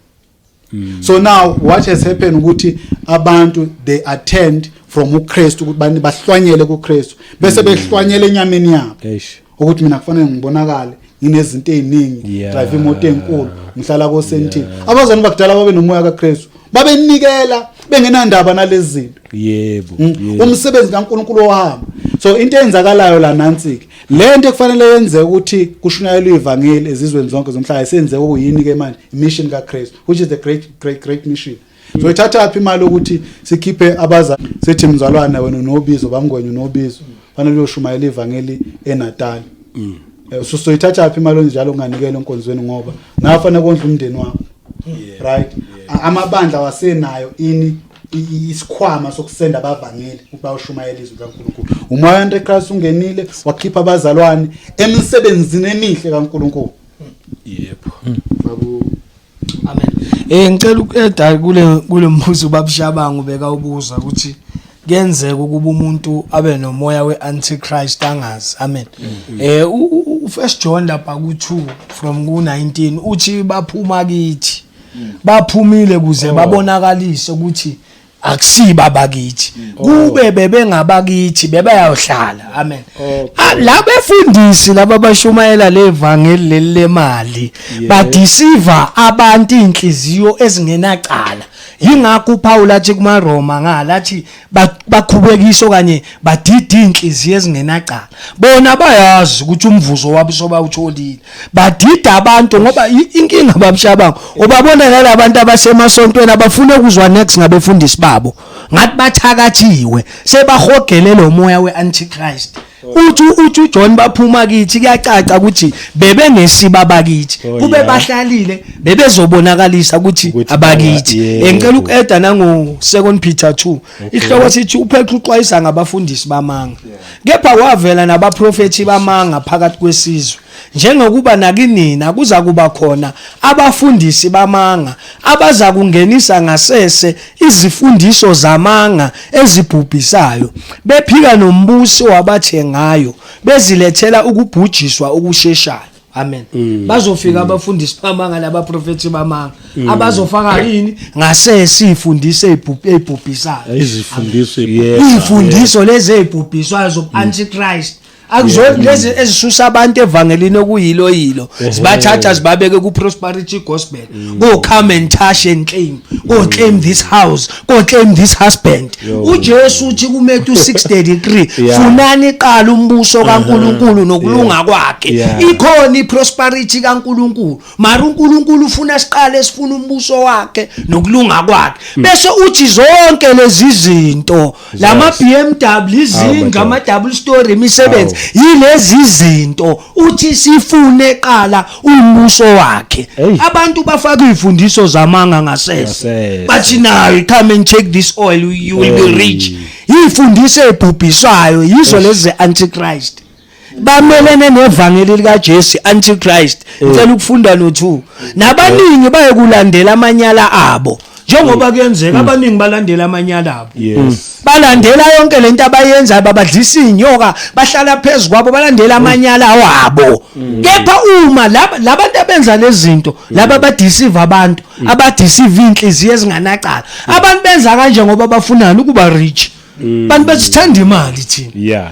so now what has happened ukuthi abantu they attend from uKristu ukuthi bahlwanyele kuKristu bese behlwanyele enyameni yabo ukuthi mina kufanele ngibonakale nginezinto eziningi drive imoto enkulu ngihlala koSentini abazali bakudala babe nomoya kaKristu babenikela bengenandaba nalezi zinto yebo umsebenzi kaNkulunkulu ohamba so into eyenzakalayo la nansi lento ekufanele yenze ukuthi kushunyayelwe ivangeli ezizweni zonke zomhlaba isenze okuyini ke manje mission kaKristu which is the great mission so ithatha aphi imali ukuthi sikhiphe abazali sethi mzalwane wena nobizo bamngwenye nobizo fanele uyoshumayela ivangeli eNatal so ithatha aphi imali njalo unganikela enkonzweni ngoba nafanele kondla umndeni wakho right amabandla wasenayo isikhwama sokusenda abavangeli ukuba ushumayela izwi kaNkulunkulu umoya we-antichrist ungenile wakhipha abazalwane emsebenzini emihle kaNkulunkulu yebo amen ngicela ukueda kule mbuzo babushabangu beka ubuza ukuthi kuyenzeka ukuba umuntu abe nomoya we-antichrist angazi amen u1 John lapha ku2 from ku19 uthi baphuma kithi baphumile kuze babonakalise ukuthi akusiba bakithi kube bebengabakithi bebayahlala amen la befundisi laba bashumayela levangeli lemali badeceive abantu inhliziyo ezingenacala ingakho uPaul athi kumaRoma ngalathi bakhubekisa okanye badida inhliziyo ezingenacala bona bayazi ukuthi umvuzo wabo sobawutholile badida abantu ngoba inkinga babushabangu obabona nalabantu abasemasontweni abafuna ukuzwa next ngabefundisi babo ngathi bathakathiwe sebahogele lo moya we-antichrist uthi John baphuma kithi kuyacaca ukuthi bebengesiba bakithi kube bahlalile bebezobonakalisa ukuthi abakithi ngicela ukueda nango 2 Peter 2 ihloko sithi uPetru uxwayisa ngabafundisi bamanga kepha wavela nabaprofeti bamanga phakathi kwesizwe njengokuba nakinina kuza kuba khona abafundisi bamanga abaza kungenisa ngasese izifundiso zamanga ezibhubhisayo bephika nombuso wabathengayo bezilethela ukubhujiswa okusheshayo amen bazofika abafundisi bamanga nabaprofeti bamanga abazofaka yini ngasese ifundise ebhubhisayo izifundiso lezi ezibhubhiswayo zo Antichrist akuzona lezi ezisusa abantu evangelini okuyilo sibathatha sibabeke ku prosperity gospel go come and touch and claim go claim this house go claim this husband uJesu uthi kuMatthew 6:33 funani iqala umbuso kaNkuluNkulu nokulunga kwakhe ikhona iprosperity kaNkuluNkulu mara uNkuluNkulu ufuna siqale sifuna umbuso wakhe nokulunga kwakhe bese uthi zonke lezi zinto lama BMW izinga ama double story imisebenzi yilezi izinto uthi sifune eqala umbuso wakhe abantu bafaka izifundiso zamanga ngasese bathi nayo come and take this oil you will be rich izifundiso ezibhubhiswayo yizo lezi Antichrist bamelene nevangeli lika Jesu Antichrist ngicela ukufunda no2 nabaningi bayekulandela amanyala abo njengoba kuyenzeka abaningi balandela amanyala abo balandela yonke lento abayenza babadlisa inyoka bahlala phezulu kwabo balandela amanyala wabo kepha uma labantu abenza lezi zinto laba badeceive abantu abadeceive inhliziyo ezinganaqala abantu benza kanje ngoba bafunana ukuba rich bantu basithanda imali thina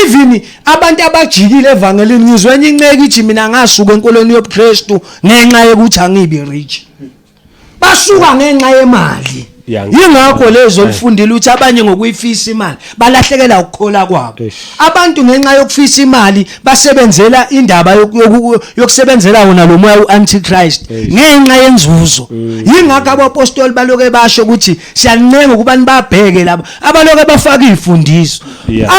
even abantu abajikile evangelini ngizwe enye inceke ithi mina ngasuka enkolweni yobuKristu ngenxa yokuthi angibi rich basuka ngenxa yemali yingakho lezo lifundile ukuthi abanye ngokuyifisa imali balahlekela ukukhola kwabo abantu ngenxa yokufisa imali basebenzela indaba yokusebenzela wona lo moya uAntichrist ngenxa yenzuzo yingakho abapostoli baloke basho ukuthi siyalincenga ukuba nibabheke laba abaloke bafaka izifundiso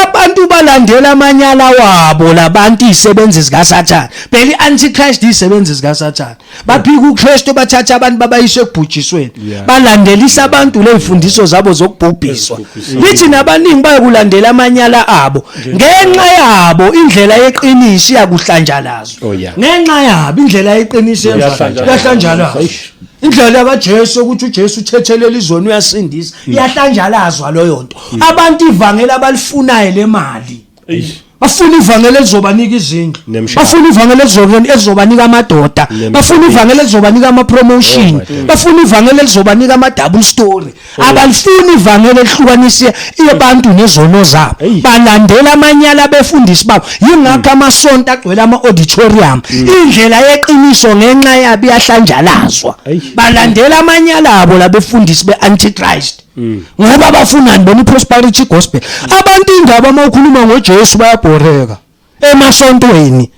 abantu balandela amanyala wabo labantu izisebenzi zikaSathane phela iAntichrist izisebenzi zikaSathane baphika uKristu bathatha abantu babayiswe ekubhujisweni balandelisa abantu lezifundiso zabo zokubhubhiswa lithi nabaningi bayokulandela amanyala abo ngenxa yabo indlela yeqiniso iyakuhlanjalazwa ngenxa yabo indlela yeqiniso yahlanjalazwa indlela kaJesu ukuthi uJesu uthethelela izoni uyasindisa iyahlanjalazwa loyo nto abantu ivangeli abalifunayo lemali bafuna ivangeli elizobanika izindlu bafuna ivangeli elizobanika amadoda bafuna ivangeli elizobanika ama promotion bafuna ivangeli elizobanika ama double story abalifuni ivangeli elihlukanise abantu nezono zabo balandela amanyala befundisi babo yingakho amasonto agcwele ama auditorium indlela yeqiniso ngenxa yabo iyahlanjalazwa balandela amanyala abo labefundisi beAntichrist ngoba bafunani bona iprosperity gospel abantu indaba mawukhuluma ngoJesu bayabhoreka emasontweni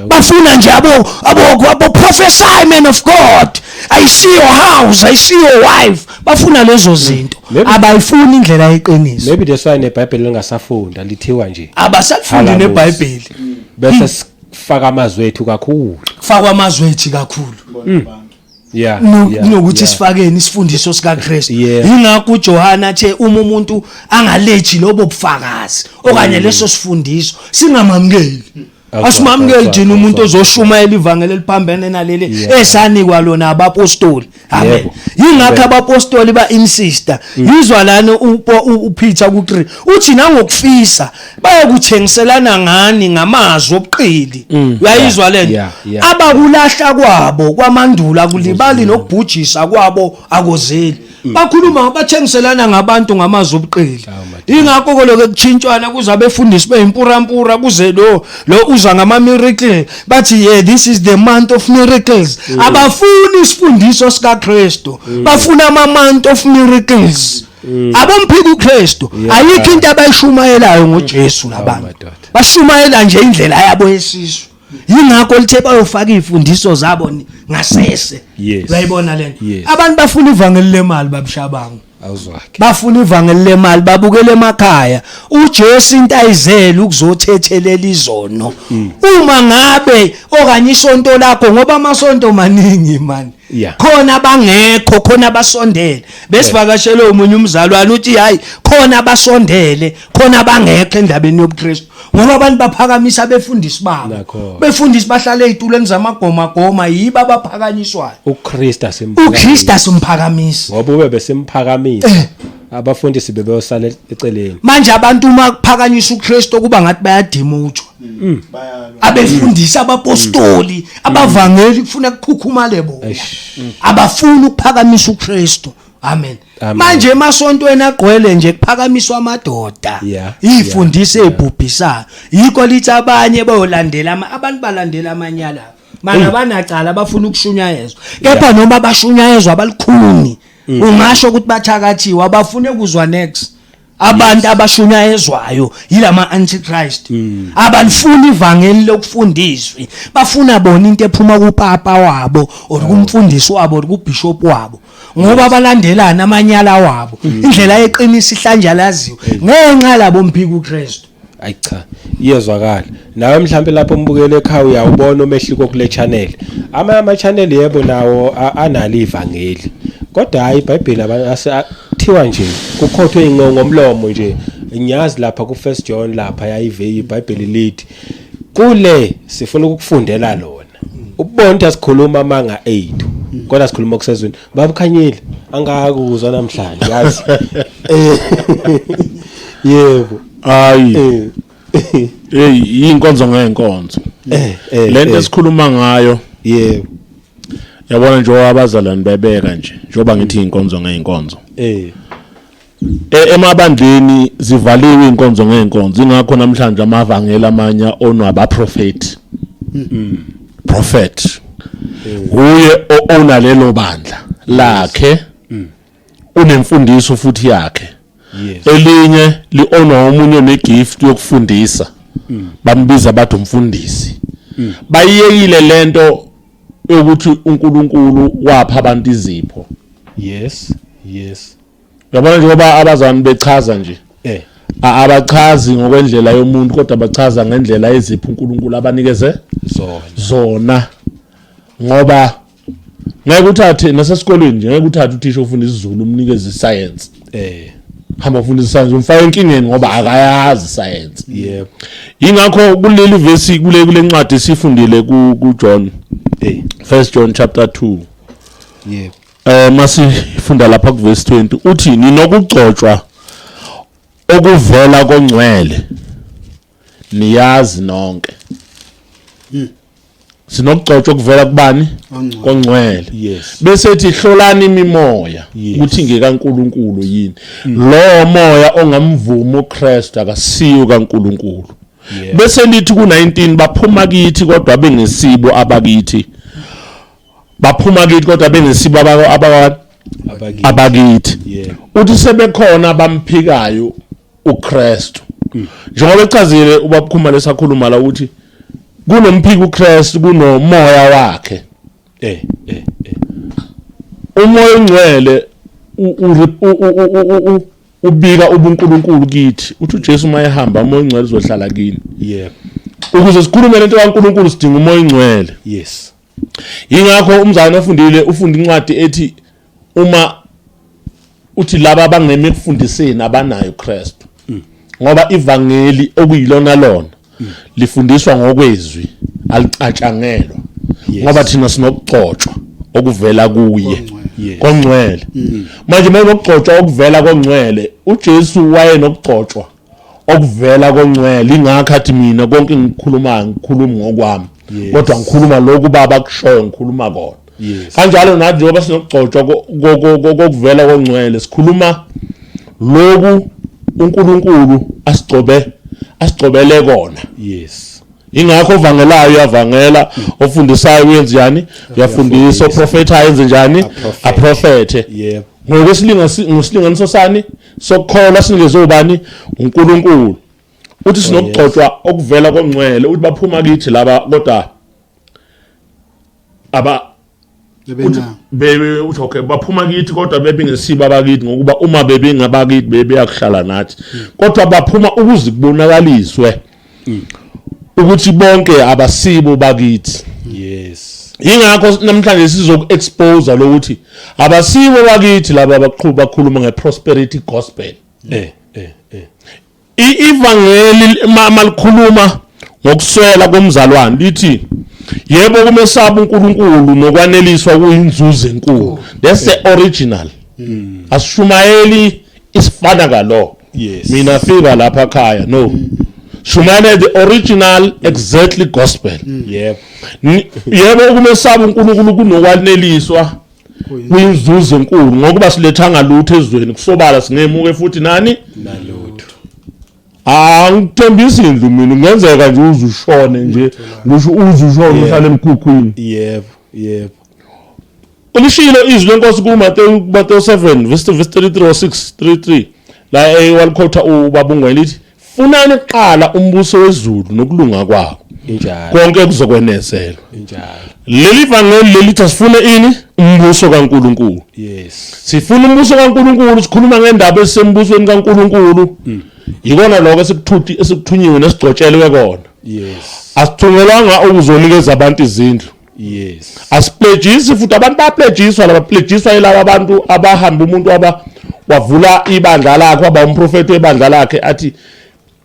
bafuna nje abo prophesy man of God I see your house I see your wife bafuna lezo zinto abayifuni indlela yeqiniso maybe that's why neBhayibheli lingasafunda lithiwa nje abasafundi neBhayibheli bese faka amazwi ethu kakhulu fakwa amazwi ethu kakhulu nokuthi sifakeni isifundiso sikaKristu ingakho uJohana athe uma umuntu angalethi lobo bufakazi okanye leso sifundiso singamamukeli asimamukeli thina umuntu ozoshumayela ivangeli eliphambene naleli esanikwa lona abapostoli amen yingakho abapostoli ba-insister yizwa lana uPeter ku3 uthi nangokufisa bayokuthengiselana ngani ngamazwi obuqili uyayizwa lento abakulahla kwabo kwamandula kulibali nokubhujisa kwabo akozeli bakhuluma bathengiselana ngabantu ngamazwi obuqili ingakho koloke kuchintshwana kuzabefundisi beyimpurampura kuze lo uza ngama miracle bathi this is the month of miracles abafuni isifundiso sikaKristu bafuna ama month of miracles UmphikuKristu ayikho into abayishumayelayo ngoJesu labantu bashumayela nje indlela yabo yesisu yingakho lithe bayofaka izifundiso zabo ngasese uyayibona lento abantu bafuna ivangeli lemali babishabangu awuzwakhe bafuna ivangeli lemali babukele emakhaya uJesu into ayizela ukuzothethelela izono uma ngabe okanye isonto lakho ngoba amasonto maningi mani khona bangekho khona basondele besivakashele umunye umzalwane uthi hayi khona basondele khona bangekho endabeni yobuKristu ngoba abantu baphakamisa befundisi babo befundisi bahlale ezitulweni zamagoma yiba abaphakanyiswayo uKristu asimphakamisa ngoba ube besimphakamise abafundisi bebeyosala eceleni manje abantu uma kuphakanyiswa uKristu kuba ngathi bayadimutshwa abefundisa abapostoli abavangeli kufuna ukukhukhumale bona abafuni ukuphakamisa uKristu amen manje emasontweni agqwele nje kuphakamiswa amadoda ifundise ebhubhisayo yiko lithi abanye bayolandela abantu balandela amanyala mana banacala abafuna ukushunyayezwa kepha noma bashunyayezwa abalikhuni ungasho ukuthi bathakathiwe abafune kuzwa next abantu abashunyayezwayo yilama Antichrist abalifuni ivangeli lokufundiswa bafuna bona into ephuma kupapa wabo or kumfundisi wabo or kubishop wabo ngoba abalandelana amanyala wabo indlela eqinisa ihlanjalaziwe ngenxa labo UmphikuKristu ayi cha iyezwakala nawe mhlambe lapho umbukele ekhaya uyawubona umehliko kule channel ama channel yebo nawo anali ivangeli kodwa hayi iBhayibheli asathiwa nje kukhothwe ngomlomo nje ngiyazi lapha ku 1 John lapha yayive iBhayibheli lithi kule sifuna ukufundela lona ubona ukuthi asikhuluma amanga 8 kodwa sikhuluma kusezweni baba Khanyile angakuzwa namhlanje yazi yebo hayi inkonzo ngenkonzo lento esikhuluma ngayo yebo yabona nje abazalwane bebeka nje njoba ngithi inkonzo ngeenkonzo emabandleni zivaliwe inkonzo ngeenkonzo ingakho namhlanje amavangeli amanya onwa abaprofeti prophet uye ona lelo bandla lakhe unemfundiso futhi yakhe elinye liona umunye negift yokufundisa bambiza bathi umfundisi bayiyekile lento ukuthi uNkulunkulu wapha abantu izipho yes yabona njengoba abazalwane bechaza nje abachazi ngokwendlela yomuntu kodwa bachaza ngendlela ezipho uNkulunkulu abanikeze zona ngoba ngeke uthathe nasesikolweni nje ngeke uthathe uthisha ufundisa isiZulu umnikeze iscience hamba ufundisa science umfaka enkingeni ngoba akayazi science yebo ingakho kuleli verse kule ncwadi sifundile kuJohn 1 John chapter 2 yebo masifunda lapha ku verse 20 uthi ninokugcotshwa okuvela kongcwele niyazi nonke sinokugcotshwa okuvela kubani kongcwele bese ethi hlolani imimoya ukuthi ngekaNkulunkulu yini lo moya ongamvuma uKristu akasiyo kaNkulunkulu bese lithi ku19 baphuma kithi kodwa bengesibo abakithi baphuma kithi kodwa bengesibo abakithi uthi sebekhona bamphikayo uKristu njengoba echazile ubabukhuma lesakhuluma la ukuthi kunomphikuKristu kunomoya wakhe umoya ongcwele ubika ubuNkulunkulu kithi uthi uJesu mayehamba umoya ongcwele uzohlala kini ukuze sikhulume lento kaNkulunkulu sidinga umoya ongcwele ingakho umzalwane ofundile ufunda incwadi ethi uma uthi laba abangeme kufundiseni abanayo uKristu ngoba ivangeli okuyilona lona lifundiswa ngokwezwi alicatshangelwa ngoba thina sinokugcotshwa okuvela kuye kongcwele manje mayokugcotshwa okuvela kongcwele uJesu waye nokugcotshwa okuvela kongcwele ingakho athi mina konke ngikhuluma ngokwami kodwa ngikhuluma lokhu baba kushoyo ngikhuluma kona kanjalo nathi njengoba sinokugcotshwa kokuvela kongcwele sikhuluma lokhu uNkulunkulu asigcobele kona ingakho ovangelayo uyavangela ofundisayo uyenza njani uyafundisa oprofethayo yenze njani aprofethe ngosilinganiso sani sokukholwa sinikezwe ubani uNkulunkulu uthi sinokugcotshwa okuvela kongcwele uthi baphuma kithi laba kodwa bebe uthi okay baphuma kithi kodwa bebengesiba abakithi ngokuba uma bebengabakithi bebeyakuhlala nathi kodwa baphuma ukuze kubonakaliswe ukuthi bonke abasibo bakithi ingakho namhlanje sizokuexpose lokuthi abasibo bakithi laba abaqhuba bakhuluma ngeprosperity gospel ivangeli malikhuluma ngokuswela komzalwane lithi yebo kumesaba uNkulunkulu nokwaneliswa kuyinzuzo enkulu that's the original asishumayeli isifana ngalo. Yes. Mina fika lapha ekhaya no. Shumane the original exactly gospel. Yep. Yebo ukumesaba uNkulunkulu kunokwaneliswa kuyinzuzo enkulu ngokuba silethanga lutho ezweni kusobala singemuke futhi nani nalutho. Angithembisi indlu mina kungenzeka nje uzushone nje ngisho uzushone uhlale emkhukhwini. Yep. Ulishilo izwi lenkosi kuMateyu 7 verse 33 or 6:33 la walikhothwa ubaba uNgwenya lithi funani kuqala umbuso wezulu nokulunga kwawo injalo konke kuzokwenezelwa injalo. Leli vangeli lelithi asifune ini umbuso kaNkuluNkulu. Yes. Sifuna umbuso kaNkuluNkulu sikhuluma ngendaba esembusweni kaNkuluNkulu. Yikona lokho esikuthunyiwe nesigcotshelwe kona. Yes. Asithunyelwanga ukuzonikeza abantu izindlu. Yes. Asipledgisi futhi abantu bapledgiswa labapledgiswa yilabo abantu abahamba umuntu wavula ibandla lakhe aba umprofeti webandla lakhe athi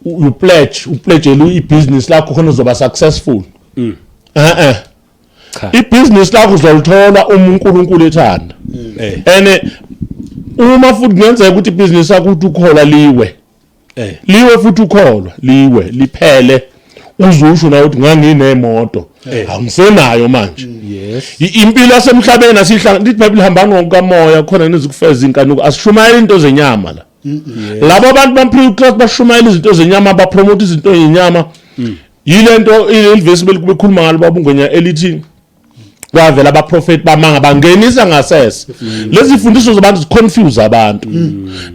upledge ibusiness lakho khona uzoba successful. Ibusiness lakho uzolithola uNkulunkulu ethanda. Ene uma futhi kungenzeka ukuthi ibusiness yakho uthi ukhola liwe futhi ukholwa liwe liphele uzusho na uthi nganginemoto angisenayo manje. Yes. Impilo yasemhlabeni asihlanga lithi Bible hambana ngokamoya khona nezikufeza inkanuko asishumayela into zenyama la. Labo abantu bamphikristu bashumayela izinto zenyama bapromote izinto zenyama. Yilento ilivesi belikhuluma ngalo baba uNgwenya elithi kwavela abaprofeti bamanga bangenisa ngasese. Lezi fundiso zabantu ziconfuse abantu.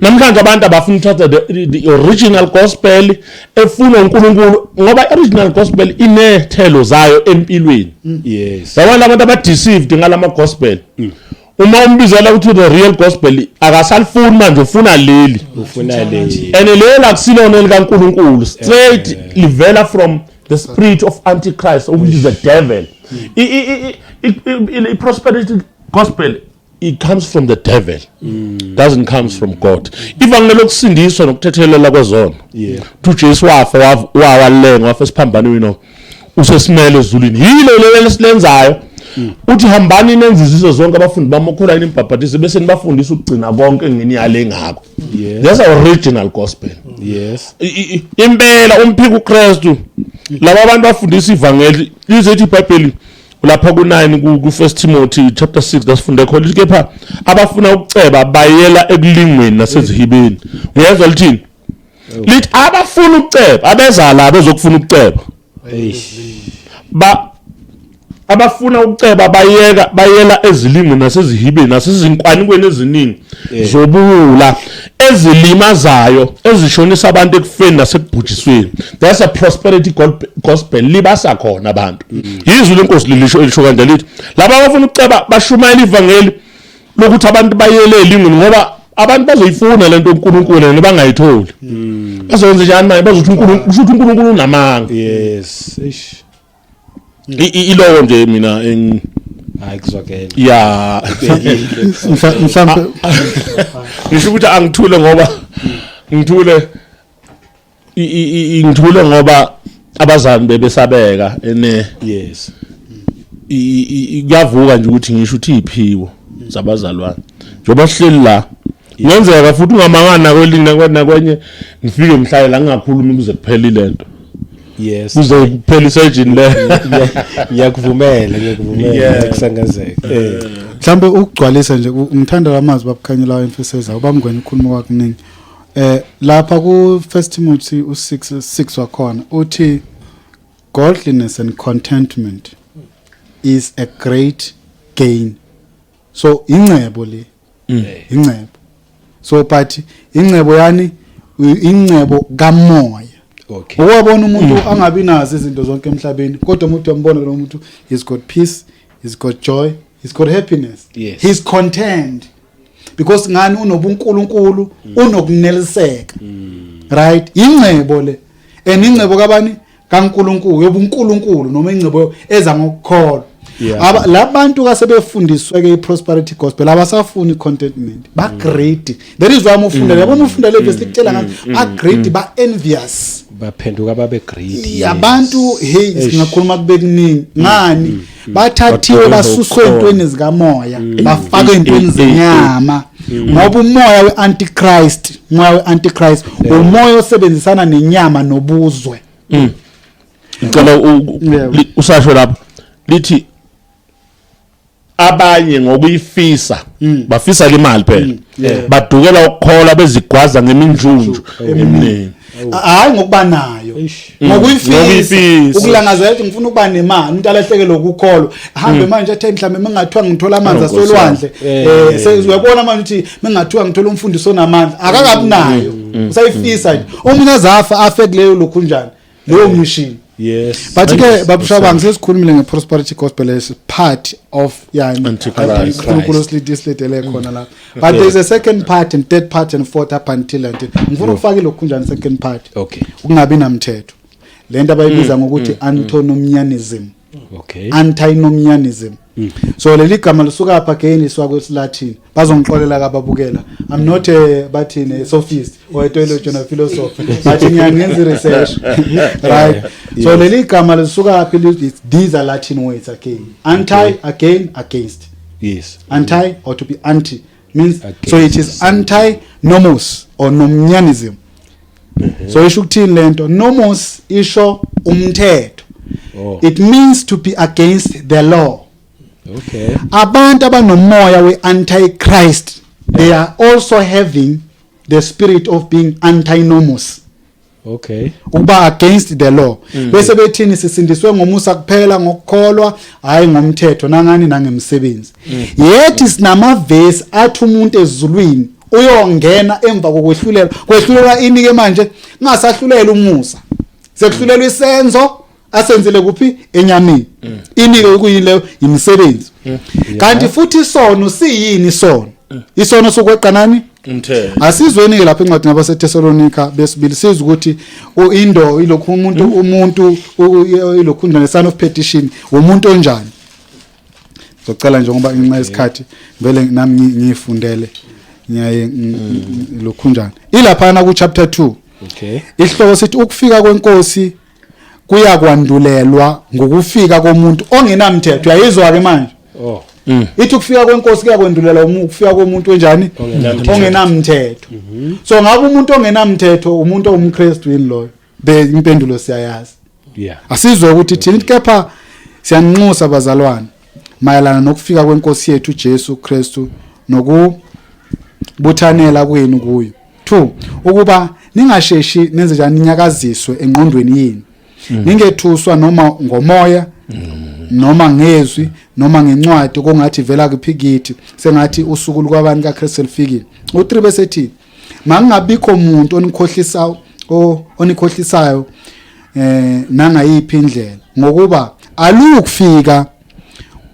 Namhlanje abantu abafuna ukuthatha the original gospel efuna uNkulunkulu ngoba original gospel inethelo zayo empilweni. Yes. Abantu abadeceived ngalama gospel. Uma umbizela ukuthi the real gospel akasalifuni manje ufuna leli. And lelo akusilona likaNkulunkulu straight livela from the spirit of Antichrist which is the devil. Prosperity gospel it comes from the devil. Doesn't comes from God. Ivangelo lokusindiswa nokuthethelela kwezona. uJesu wafa wawalenga wafa esiphambanweni usesimele ezulwini. Yilo lesilenzayo uthi hambani nenziziso zonke abafundi bamokhola inimbhabhatise bese nibafundisa ukugcina konke ngeniyale ngakho. That's our original gospel. Yes. Impela UmphikuKristu laba abantu bafundisa ivangeli lizethi iBhayibheli lapha ku9 ku1 Timothy chapter 6 lasifunde khona lithi kepha abafuna ukuceba bayela ekulingweni nasezihibeni. Uyezwa lithini? Lithi abafuna ukuceba abeza la bezokufuna ukuceba. Abafuna ukuceba bayela ezilingweni nasezihibeni nasezinkwanikweni eziningi zobuhula ezilimazayo ezishonisa abantu ekufeni nasekubhujisweni. That's a prosperity gospel libasa khona abantu. Yizwi lenkosi lilisho kanje lithi laba abafuna ukuceba bashumayela ivangeli lokuthi abantu bayele elingweni ngoba abantu bazoyifuna lento uNkulunkulu nebangayitholi. Bazokwenza njani manje bazothi uNkulunkulu unamanga. Yes. Ilowo nje mina ayikuzwakela. Yeah. Mhlambe ngisho ukuthi angithule ngoba ngithule ngoba abazali bebesabeka ene. Yes. Kuyavuka nje ukuthi ngisho uthi iphiwo zabazalwane njoba sihleli la ngenzeka futhi ungamangana kwelinye kwenye ngifike mhlale la ngingakhulumi kuze kuphele lento. Yes. Kuze kuphele isejini le. Ngiyakuvumela kusangazeka. mhlambe ukugcwalisa nje ngithanda lamazwi babukhanyelayo emfiseza ubamngwenya ukhuluma kwakuningi. Lapha ku 1 Timothy 6 wakhona uthi godliness and contentment is a great gain. So ingcebo le ingcebo. So but ingcebo yani ingcebo kamoya. Okay. Uwabona umuntu angabi nazo izinto zonke emhlabeni kodwa umuntu uyambona lo muntu he's got peace, he's got joy, he's got happiness. Yes. He's content. Because ngani unobuNkulunkulu unokuneliseka. Right? Ingcebo le. Ingcebo kabani kaNkulunkulu yobuNkulunkulu noma ingcebo eza ngokukholwa. Labantu kasebefundiswe ke prosperity gospel abasafuni contentment ba great. There is why umufunda yabo umufunda le verse likutshela ngathi a great ba envious. baphenduka babe greedy. Abantu hey singakhuluma kube kuningi ngani bathathiwe basuswe entweni zikamoya bafakwe entweni zenyama ngoba umoya weAntichrist umoya osebenzisana nenyama nobuzwe. Ngicela usasho lapha lithi abanye ngokuyifisa bafisa imali phela badukela ukukhola bezigwaza ngeminjunju eminingi hayi ngokuba nayo ngokuyifisa ukulangazela ukuthi ngifuna ukuba nemali umuntu alahlekelwe ukukholwa hambe manje ethe mhlambe mengathiwa ngithola amanzi asolwandle sezuyabona manje ukuthi mengathiwa ngithola umfundiso onamandla akakabi nayo usayifisa nje umuntu azafa afe kuleyo lokhunjani leyo machine. Yes. But ke babushabanga sesikhulumile ngeprosperity gospel as part of Antichrist. khona la. But there's a second part and third part and fourth up until ngifuna ukufaka lokhunjani second part. Okay. Ukungabi namthetho. Lento abayibiza ngokuthi antinomianism. Okay. Antinomianism. So leli gama lisuka apha again iswa kwesilatin bazongixolela kababukela I'm not a sophist or a theologian or philosopher but ngiyenza research right. So leli gama lisuka apha these are Latin words again anti again against. Yes. Anti or to be anti means against. So it is anti-nomos or nomianism. So isho ukuthini lento nomos isho umthetho. It means to be against the law. Okay. Abantu abanomoya we-Antichrist they are also having the spirit of being antinomos. Okay. Uba against the law. Bese bethini sisindiswe ngomusa kuphela ngokukholwa hayi ngomthetho nangani nangemsebenzi. Yethi sinamavesi athi umuntu ezulwini uyongena emva kokwehlulelwa inike manje ngasahlulela umusa. Sekuhlulelwa isenzo asenzele kuphi enyameni inike ukuyileyo imisebenzi kanti futhi isono siyini isono isono sokweqanani umthetho asizweni lapha encwadi ngabaseThessalonika besibili siza ukuthi indo ilokhu umuntu ilokhundla son of petition umuntu onjani ngicela nje ngoba ngenxa yesikhathi vele nami ngifundele ngiyaye lokhunjani ilaphana ku chapter 2. Okay. Isihloko sithi ukufika kwenkosi kuyakwandulelwa ngokufika komuntu ongenamthetho uyayizwa ke manje ithi ukufika kwenkosi kuyakwandulelwa ukufika komuntu onjani ongenamthetho. So ngabe umuntu ongenamthetho umuntu ongumKristu yini loyo impendulo siyayazi. Yeah. Asizwe ukuthi thina kepha siyanxusa bazalwane mayelana nokufika kwenkosi yethu Jesu Kristu nokubuthanela kwenu kuyo. 2 ukuba ningasheshi nenze njani inyakaziswe engqondweni yini ningethuswa noma ngomoya noma ngezwi noma ngencwadi kongathi vela kuphikiti sengathi usuku lukwabantu kaKristu lifikile. U3 besethi mangabikho umuntu onikhohlisayo nangayiphi indlela ngokuba alukufika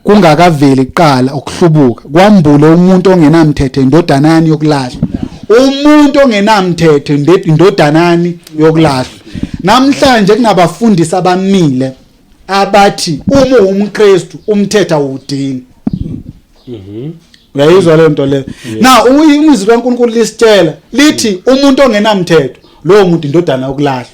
kungakaveli kuqala ukuhlubuka kwambule umuntu ongenamthetho indodanani yokulahla. Umuntu ongenamthetho indodanani yokulahla. Namhlanje kunabafundisi abamile abathi uma umKristu umthetho awudingi. Uyayizwa le nto le. Now imizwa kaNkulunkulu lisitshela lithi umuntu ongenamthetho lo muntu indodana yokulahla.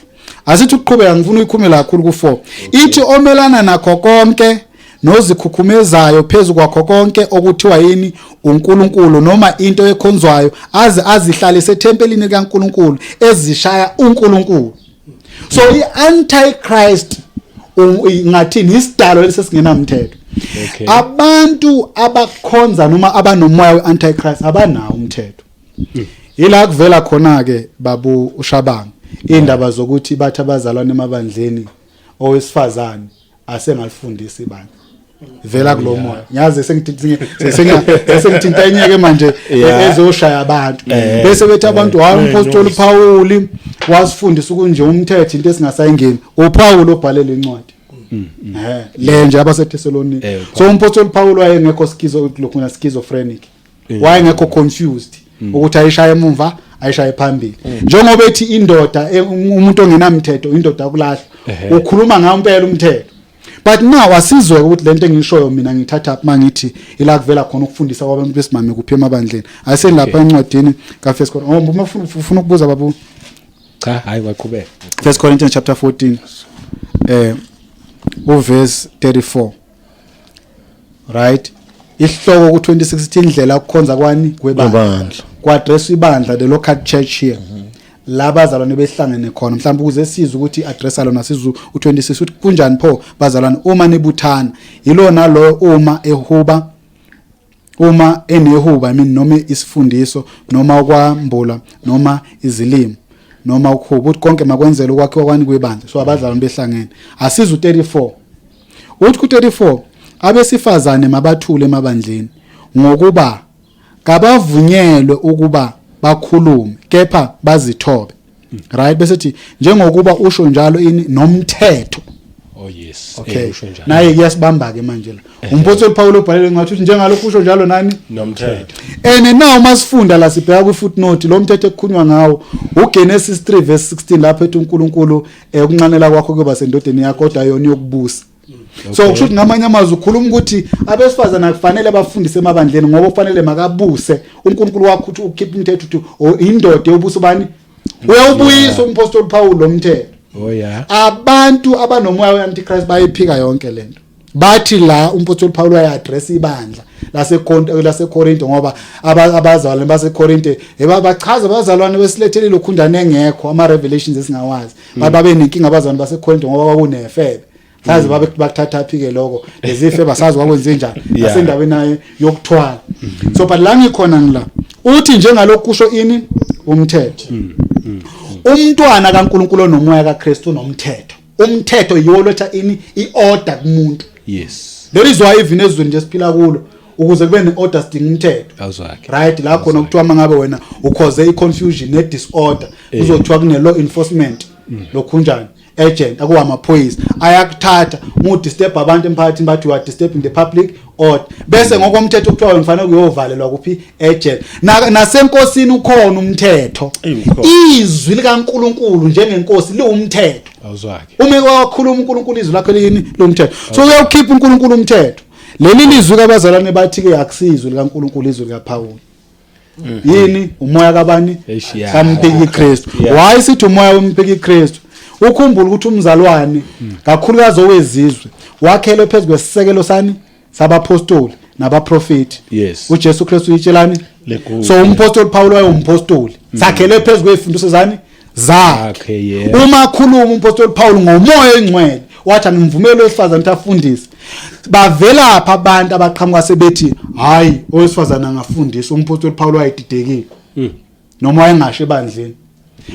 Asithi ukuqhubeka ngifuna uyikhumela kakhulu ku4. Ithi omelana nakho konke nozikhukhumezayo phezulu kwakho konke okuthiwa yini uNkulunkulu noma into ekhonzwayo azihlaliseethempelini likaNkulunkulu ezishaya uNkulunkulu. So iAntichrist ngathini isidalo lesesingenamthetho. Abantu abakhonza noma abanomoya weAntichrist abanawo umthetho. Ila kuvela khona ke babu ushabanga indaba zokuthi bathi abazalwane emabandleni owesifazane asengalifundisi ibandla. Vela kulomoya ngiyazi sengithinta enyeke manje ezoshaya abantu bese bethi abantu hayi umpostoli Paul wasifundisa ukunje umthetho into esingasayingeni uPaul obhalela incwadi le nje abaseThessalonika. So umpostoli Paul wayengekho schizophrenic wayengekho confused ukuthi ayishaya emumva ayishaye phambili njengoba ethi indoda umuntu ongenamthetho indoda yokulahla ukhuluma ngawo impela umthetho. But now asizwe ukuthi lento engishoyo mina ngithatha mangithi ila kuvela khona ukufundisa kwabantu besimame kuphi emabandleni ayisenilapha encwadini kaFirst Corinthians. Uma ufuna ukubuza babu cha hayi waqhubeka. 1 Corinthians chapter 14 verse 34, right? Isihloko ku-26 indlela ukukhonza kwani kwebandla ku-address ibandla the local church here la bazalwane behlangene khona mhlawumbe ukuze sizwe ukuthi addressa lona sizwe u26 uthi kunjani pho bazalwane uma nibuthana yilona lo uma enehuba noma isifundiso noma ukwambula noma izilimo noma ukhuba uthi konke makwenzele ukwakhiwa kwani kwebandla. So abazalwane behlangene asizwe u34 uthi ku34 abesifazane mabathule emabandleni ngokuba kabavunyelwe ukuba bakhulume kepha bazithobe, right? Bese thi njengokuba usho njalo ini nomthetho. Oh yes. Okay. Naye kuyasibamba ke manje la. Umpostoli Paul ubhalele ngathi njengalokho usho njalo nani nomthetho. Now masifunda la sibheka ku footnote lo mthetho ekukhulunywa ngawo uGenesis 3 verse 16 lapho ethi uNkulunkulu ukunqanela kwakho kuba sendodeni yakho kodwa yona yokubusa. Okay. So kusho ngamanye amazwi ukhuluma ukuthi abesifazana akufanele bafundise emabandleni ngoba kufanele makabuse uNkulunkulu wakho uthi ukhipha umthetho uthi indoda yobuso bani uyawubuyisa umpostoli Paul lo mthetho. Oh yeah. Abantu abanomoya weAntichrist bayiphika yonke lento. Bathi la umpostoli Paul uyaddress ibandla laseKorinte ngoba abazalwane baseKorinte bachaza abazalwane besilethele lokhundane engekho ama revelations esingawazi. Babe nenkinga abazalwane baseKorinte ngoba bakunefebe. Sazi babe bakuthatha phike lokho lezife basazi wakwenze njani nasendaweni naye yokuthwala. So but la ngikhona ngila uthi njengalokho kusho ini umthetho. Umntwana kaNkulunkulu nomoya kaKristu nomthetho. Umthetho yiwo lotha ini iorder kumuntu. Yes. There is why even ezweni nje siphila kulo ukuze kube neorder sidinga umthetho. Awuzwakhe. Right la khona ukuthiwa mangabe wena ukhoze iconfusion ne disorder uzothiwa kune law enforcement lokhunjani agent akuwa amaphoyisa ayakuthatha mu disturb abantu emphakathini bathi you are disturbing the public order bese ngokomthetho kuthiwa ngifanele kuyovalelwa kuphi agent nasenkosini ukhona umthetho izwi likaNkulunkulu njengenkosi liwumthetho. Awuzwakhe. Uma kwakhuluma uNkulunkulu izwi lakhe lini lomthetho so uyakhipha uNkulunkulu umthetho leli lizwi kabazalwane bathi ke akusizwe likaNkulunkulu izwi likaPaul yini umoya kabani kaMphikuKristu. Why sithi umoya woMphikuKristu? Ukhumbula ukuthi umzalwane kakhulukazi owezizwe wakhelwe phezu kwesisekelo sani sabapostoli nabaprofeti. Yes. uJesu Kristu uyitshelani so umpostoli Paul wayeUmpostoli sakhelwe phezu kwezifundiso zani zakhe. Yeah. Uma khuluma umpostoli Paul ngomoya engcwele wathi angivumele owesifazane ukuthi afundise bavela apha abantu abaqhamuka sebethi hayi owesifazane angafundisa umpostoli Paul wayedidekile noma wayengasho ebandleni.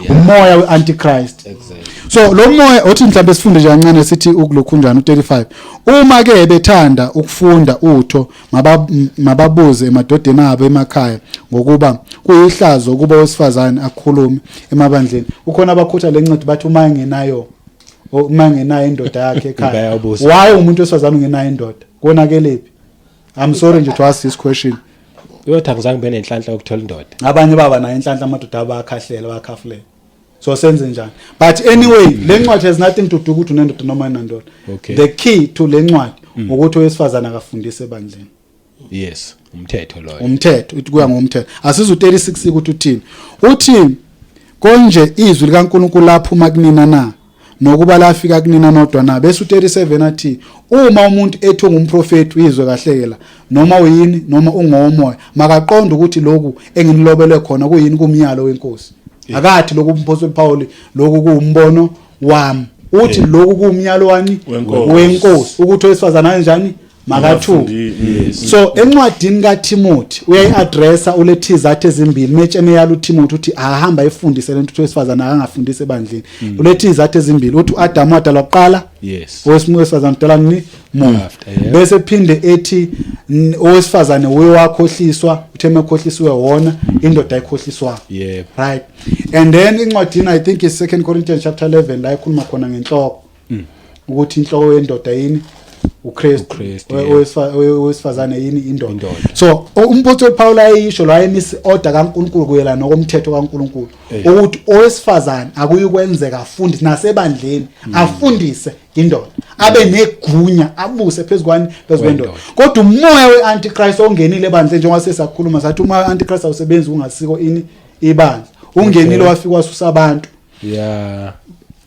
Umoya weAntichrist. Exactly. So lo moya othi mhlawumbe sifunde nje kancane sithi ukulokhunjana u35 uma ke bethanda ukufunda utho mababuze emadodeni abo emakhaya ngokuba kuyihlazo ukuba owesifazane akhulume emabandleni. Ukhona abakhutha lencwadi bathi uma engenayo indoda yakhe ekhaya why umuntu wesifazane ungenayo indoda konakelepi? I'm sorry nje to ask this question. Uyothi angizange bene enhlanhla ukuthola indoda. Abanye baba nayo enhlanhla amadoda abakhahlela bakhafulela. So senze njani? But anyway, le ncwadi has nothing to do ukuthi unendoda noma indoda. Okay. The key to le ncwadi ukuthi owesifazana akafundise ebandleni. Yes, umthetho loyo. Umthetho uthi kuya ngomthetho. Asizu 36 ukuthi uthini? Uthi konje izwi likaNkulunkulu laphuma kunina na nokuba lafika kunina nodwa na. Bese u37 athi uma umuntu ethi ngumprofeti uyizwe kahlekela noma uyini noma ungomoya makaqonda ukuthi lokhu enginilobele khona kuyini kumyalo wenkosi. Akathi lokhu umpostoli Paul lokhu kuumbono wami uthi lokhu kumyalo wani wenkosi ukuthi owesifazana kanjani makathu. So encwadini kaTimothy uyayiaddressa ulethi izathu ezimbili metshene yalo uTimothy uthi ahamba efundise lento owesifazana akangafundise ebandleni. Ulethi izathu ezimbili uthi uAdam wadalwa kuqala. Yes. Owesifazana udala nini Mungu. Bese phinde ethi owesifazane uyewakhohliswa utheme ekhohliswe wona indoda ayikhohliswa. Yeah. Right. And then incwadini I think is 2 Corinthians chapter 11 la ikhuluma khona ngenhloko ukuthi inhloko yendoda yini uKristu owesifazane yini indoda. So umpostoli Paul ayisho la emisi order kaNkulunkulu kuyela nokomthetho kaNkulunkulu ukuthi owesifazane akuyikwenzeka afundise nasebandleni afundise indoda abe negunya abuse phezukweni phezukwendoda. Kodwa umoya weAntichrist ongenile ebandleni njengoba sesakhuluma sathi umoya weAntichrist awusebenzi ungasiko ini ibandla ungenile wafika wasusa abantu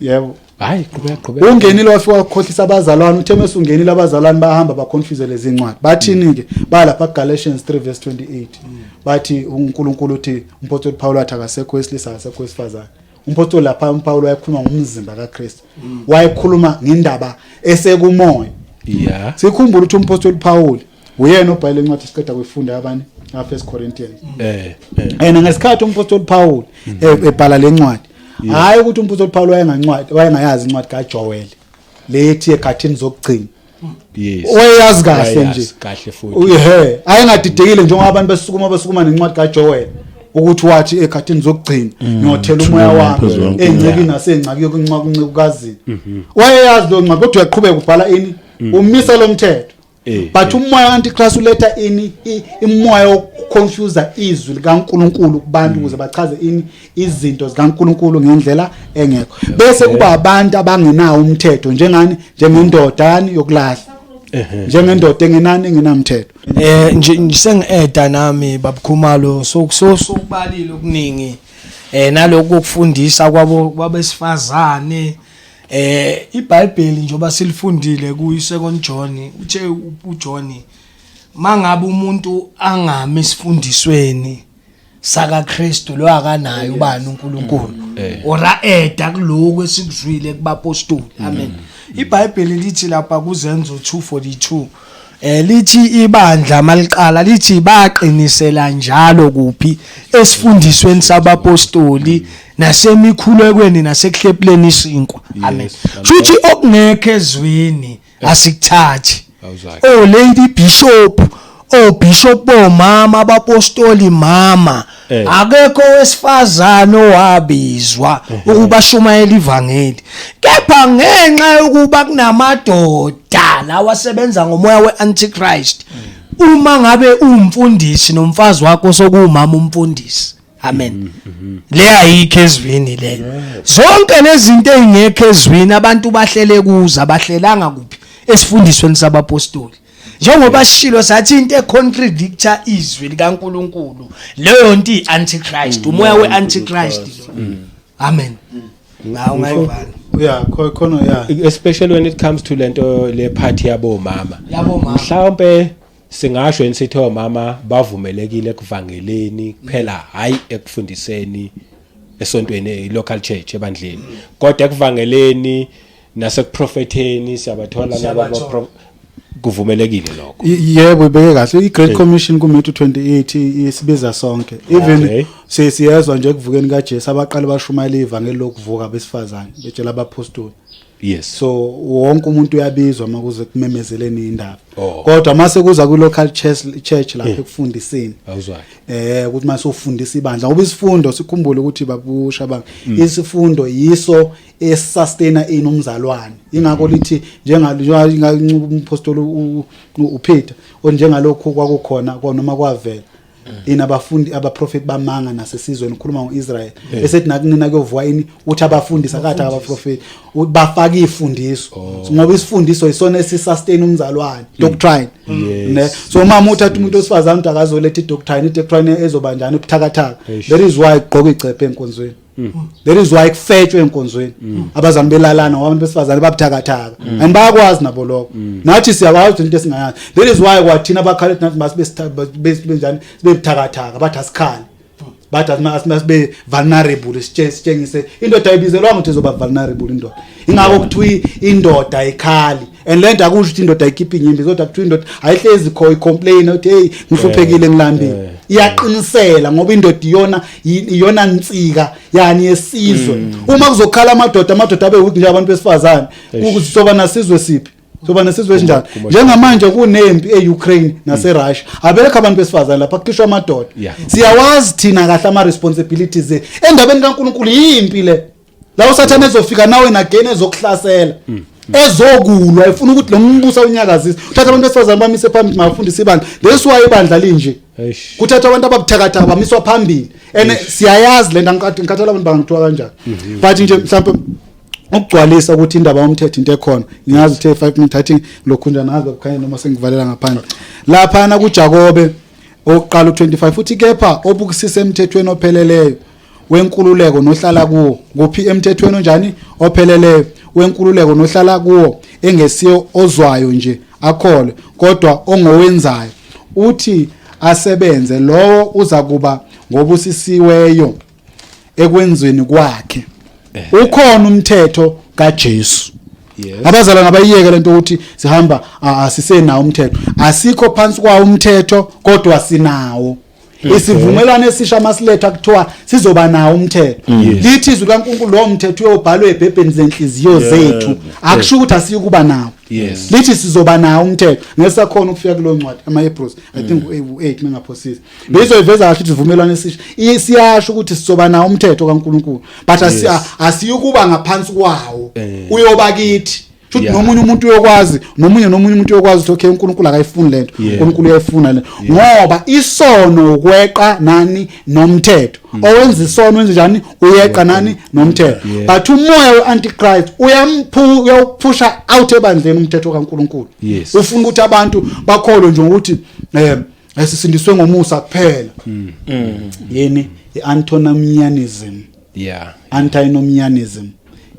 yebo hayi qhubeka ungenile wafika ukhohlisa abazalwane uthe mase ungenile abazalwane bahamba baconfuse lezi incwadi bathini ke balapha Galatians 3:28 bathi uNkulunkulu uthi umpostoli Paul wathi akasekho wesilisa akasekho wesifazane umpostoli lapha uPaul wayekhuluma ngomzimba kaKristu wayekhuluma ngendaba esekumoya sikhumbula ukuthi umpostoli Paul uyena obhayile incwadi esiqeda kuyifunda abanye First Corinthians ngesikhathi umpostoli Paul ebhala lencwadi hayi ukuthi umpostoli Paul wayengayazi incwadi kaJoel lethi ekhathini zokugcina wayazi kahle nje kahle futhi ayengadidekile njengoba abantu besukuma nencwadi kaJoel ukuthi wathi ekhathini zokugcina ngiyothela umoya wami enceki nasengcaki yokuncekukazini wayazi lo ncwadi kodwa uyaqhubeka ubhala ini umisa lo mthetho but umoya Antichrist uletha ini imoya oconfuse izwi likaNkuluNkulu kubantu ukuze bachaze ini izinto zikaNkuluNkulu ngendlela engekho bese kuba abantu abangenawo umthetho njengendodani yokulahla njengendoda engenamthetho nje sengieda nami babukhumalo sokubalile okuningi naloko ukufundisa kwabesifazane iBhayibheli njoba silifundile ku2 John uthe uJohn mangabe umuntu angami isifundisweni saka Kristu lo akanayo ubani uNkulunkulu ora eda kuloko esikuzwile kubapostoli amen iBhayibheli lithi lapha kuzenzo 2:42 lithi ibandla maliqala lithi baqinisela njalo kuphi esifundisweni sabapostoli nasemikhulekweni nasekuhlephuleni isinkwa amen futhi okungekho ezwini asikuthathi lady bishop bishop bomama abapostoli mama akekho wesifazane owabizwa ukuba shumayela ivangeli kepha ngenxa yokuba kunamadoda lawa asebenza ngomoya weAntichrist uma ngabe umfundisi nomfazi wakho sokuwumama umfundisi amen le ayikho ezwini le zonke lezinto ezingekho ezwini abantu bahlele kuza bahlelanga kuphi esifundisweni sabapostoli njengoba sishilo sathi into econtradicta izwi likaNkuluNkulu leyo nto iAntichrist umoya weAntichrist amen ngayivana khona especially when it comes to lento le party yabo mama mhlawumbe singasho enisithi omama bavumelekile ekuvangeleni kuphela hayi ekufundiseni esontweni local church ebandleni kodwa ekuvangeleni nasekuprofetheni siyabathola nabo kuvumelekile lokho yebo ibeke kahle iGreat Commission kuMatthew 28 isibiza sonke even siyezwa nje ekuvukeni kaJesu abaqala bashumayela ivangeli lokuvuka besifazane betshela abapostoli yes so wonke umuntu uyabizwa makuze kumemezeleni indaba kodwa mase kuza ku local church lapha ekufundiseni awuzwa ukuthi mase ufundisa ibandla ngoba isifundo sikhumbule ukuthi babusha bang isifundo yiso esustaina umzalwane ingakho lithi umpostoli uPeter onjengalokho kwakukhona noma kwavela inabafundi abaprofeti bamanga nasesizweni ukhuluma ngoIsrael esethi nakunina kuyovuka ini uthi abafundisa kathi abaprofeti bafaka ifundiso ngoba isifundiso isona esisustain umzalwane doctrine ne so mama uthatha umuntu osifazana umuntu akazoletha idoctrine ezobanjani ubuthakathaka there is why igqoka icephe enkonzweni there is why kufetshwe enkonzweni abazami belalana abantu besifazane babuthakathaka and bayakwazi nabo lokho nathi siyakwazi into esingayazi there is why kwathina abakhaleti nathi masibenjani sibebuthakathaka bathi asikhali bathi asibe vulnerable sitshengise indoda ayibizelwa ukuthi izoba vulnerable indoda ingakho kuthiwa indoda ayikhali and lento akusho ukuthi indoda ayikhipha inyimbi kodwa kuthiwa indoda ayihlezi complain ukuthi hey ngihluphekile ngilambile iyaqinisela ngoba indoda iyona nsika yani yesizwe uma kuzokhala amadoda abe weak nje abantu besifazane ukuthi soba nasizwe siphi soba nasizwe esinjani njengamanje kunempi eUkraine naseRussia abekho abantu besifazane lapha kuqishwa amadoda siyawazi thina kahle ama responsibilities endabeni kaNkuluNkulu yimpi le la usathane ezofika nawe nagene ezokuhlasela ezokulwa efuna ukuthi lo mbuso unyakazisa uthatha abantu besifazane bamise phambili mafundisa ibandla leswa ibandla linje kuthatha abantu ababuthakathaka bamiswa phambili ene siyayazi lento ngikhathala abantu bangithiwa kanjani but nje mhlawumbe ukugcwalisa ukuthi indaba yomthetho into ekhona ngiyazi uthe 5 minutes I think lokhunja nazo kukhanya noma sengivalela ngaphandle lapha na kuJakobe oqala u25 futhi kepha obukusisa emthethweni opheleleyo wenkululeko nohlala kuwo kuphi emthethweni onjani opheleleyo wenkululeko nohlala kuwo engesiyo ozwayo nje akhole kodwa ongowenzayo uthi asebenze lowo uza kuba ngobusisiweyo ekwenzweni kwakhe ukhona umthetho kaJesu. Abazalwane ngabayiyeke lento ukuthi sihamba asisenawo umthetho asikho phansi kwawo umthetho kodwa sinawo isivumelwano esisha masiletha kuthiwa sizoba nawo umthetho lithi izwi kaNkulunkulu lo mthetho uyobhalwe ebhebheni zenhliziyo zethu akusho ukuthi asikuba nawo lithi sizoba nawo umthetho ngesakhona ukufika kulo ncwadi amaHebrews I think u8 mengaphosisi beyizoyiveza kahle isivumelwano esisha siyasho ukuthi sizoba nawo umthetho kaNkulunkulu but asiyukuba ngaphansi kwawo uyoba kithi futhi nomunye umuntu uyokwazi nomunye umuntu uyokwazi ukuthi okay uNkulunkulu akayifuni lento uNkulunkulu uyayifuna lento ngoba isono ukweqa nani nomthetho owenza isono wenza njani uyeqa nani nomthetho but umoya weAntichrist uyaphusha out ebandleni umthetho kaNkulunkulu ufuna ukuthi abantu bakholwe nje ukuthi esisindiswe ngomusa kuphela yini iantinomianism antinomianism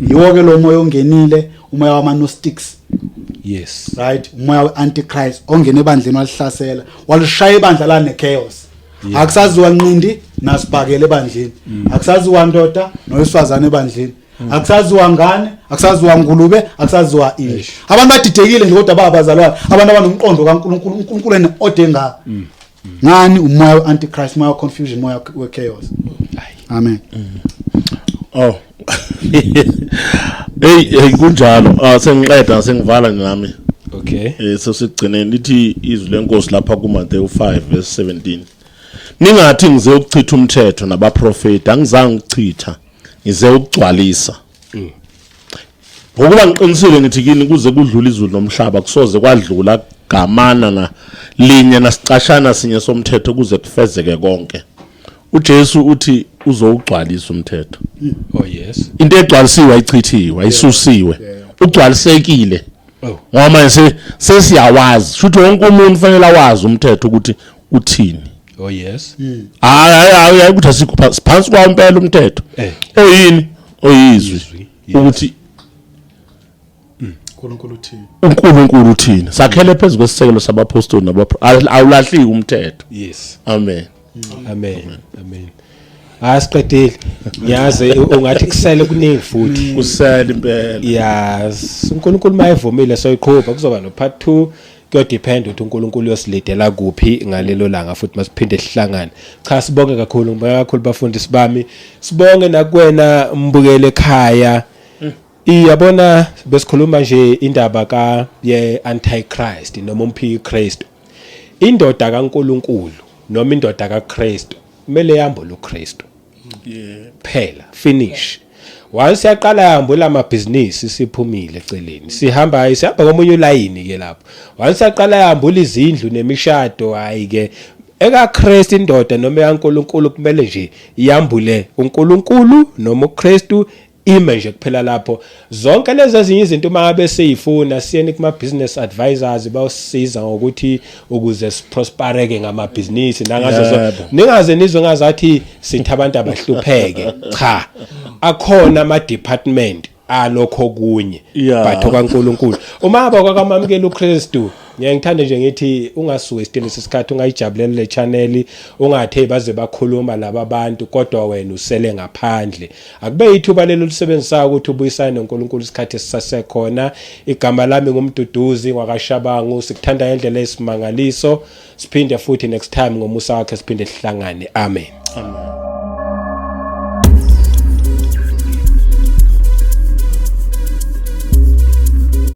yiwo ke lo moya ongenile umoya wamagnostics right umoya weAntichrist ongena ebandleni walihlasela walishaya ibandla la nechaos akusaziwa nqindi nasibhakele ebandleni akusaziwa ndoda nowesifazane ebandleni akusaziwa ngane akusaziwa ngulube akusaziwa ishi abantu badidekile nje kodwa babazalwane abantu abanomqondo kaNkulunkulu uNkulunkulu ene odenga ngani umoya weAntichrist umoya confusion umoya wechaos amen hey kunjalo sengiqeda sengivala nami so sigcineni lithi izwi lenkosi lapha kuMateyu 5:17 ningathi ngize ukuchitha umthetho nabaprofeti angizange ukuchitha ngize ukugcwalisa ngokuba ngiqinisile ngithi kini kuze kudlula izulu nomhlaba kusoze kwadlula gamana na linye nasicashana sinye somthetho kuze kufezeke konke uJesu uthi uzowugcwalisa umthetho into egcwalisiwe ayichithiwe ayisusiwe ugcwalisekile ngoba manje sesiyawazi futhi wonke umuntu kufanele awazi umthetho ukuthi uthini hayi ukuthi asikho phansi kwa impela umthetho oyini oyizwi ukuthi uNkulunkulu uthini sakhele phezulu kwesisekelo sabapostoli awulahliki umthetho amen asiqedile ngiyazi ungathi kusele kuningi futhi kusele impela uNkulunkulu mayevumile soyiqhubha kuzoba no part 2 kuyodepend ukuthi uNkulunkulu uyosilidela kuphi ngalelo langa futhi masiphinde sihlangane cha sibonge kakhulu ngibonga kakhulu bafundisi bami sibonge nakuwena mbukele ekhaya iyabona besikhuluma nje indaba ka ye Antichrist noma UmphikuKristu indoda kaNkulunkulu noma indoda kaKristu kumele yambule uKristu phela finish once yaqala yambula amabhizinisi siphumile eceleni sihamba komunye ulayini ke lapho once yaqala yambula izindlu nemishado hayi ke ekaKristu indoda noma yaNkulunkulu kumele nje iyambule uNkulunkulu noma uKristu ime nje kuphela lapho zonke lezi ezinye izinto mangabe seyifuna siyeni kuma business advisors bawusiza ngokuthi ukuze siprospereke ngamabusiness nangazo ningaze nizwe ngazathi sithi abantu abahlupheke cha akhona ama department alokho kunye batho kaNkulunkulu uma bakwamamukela uKristu ngiyangithanda nje ngithi ungasuwaste lesikhathi ungayijabulela le channel ungathe baze bakhuluma laba bantu kodwa wena usele ngaphandle akube ithuba lelo lisebenzisa ukuthi ubuyisane noNkulunkulu isikhathi esisasekhona igama lami ngumduduzi wakashabangu sikuthanda indlela esimangaliso siphinde futhi next time ngomusa wakhe siphinde sihlangane amen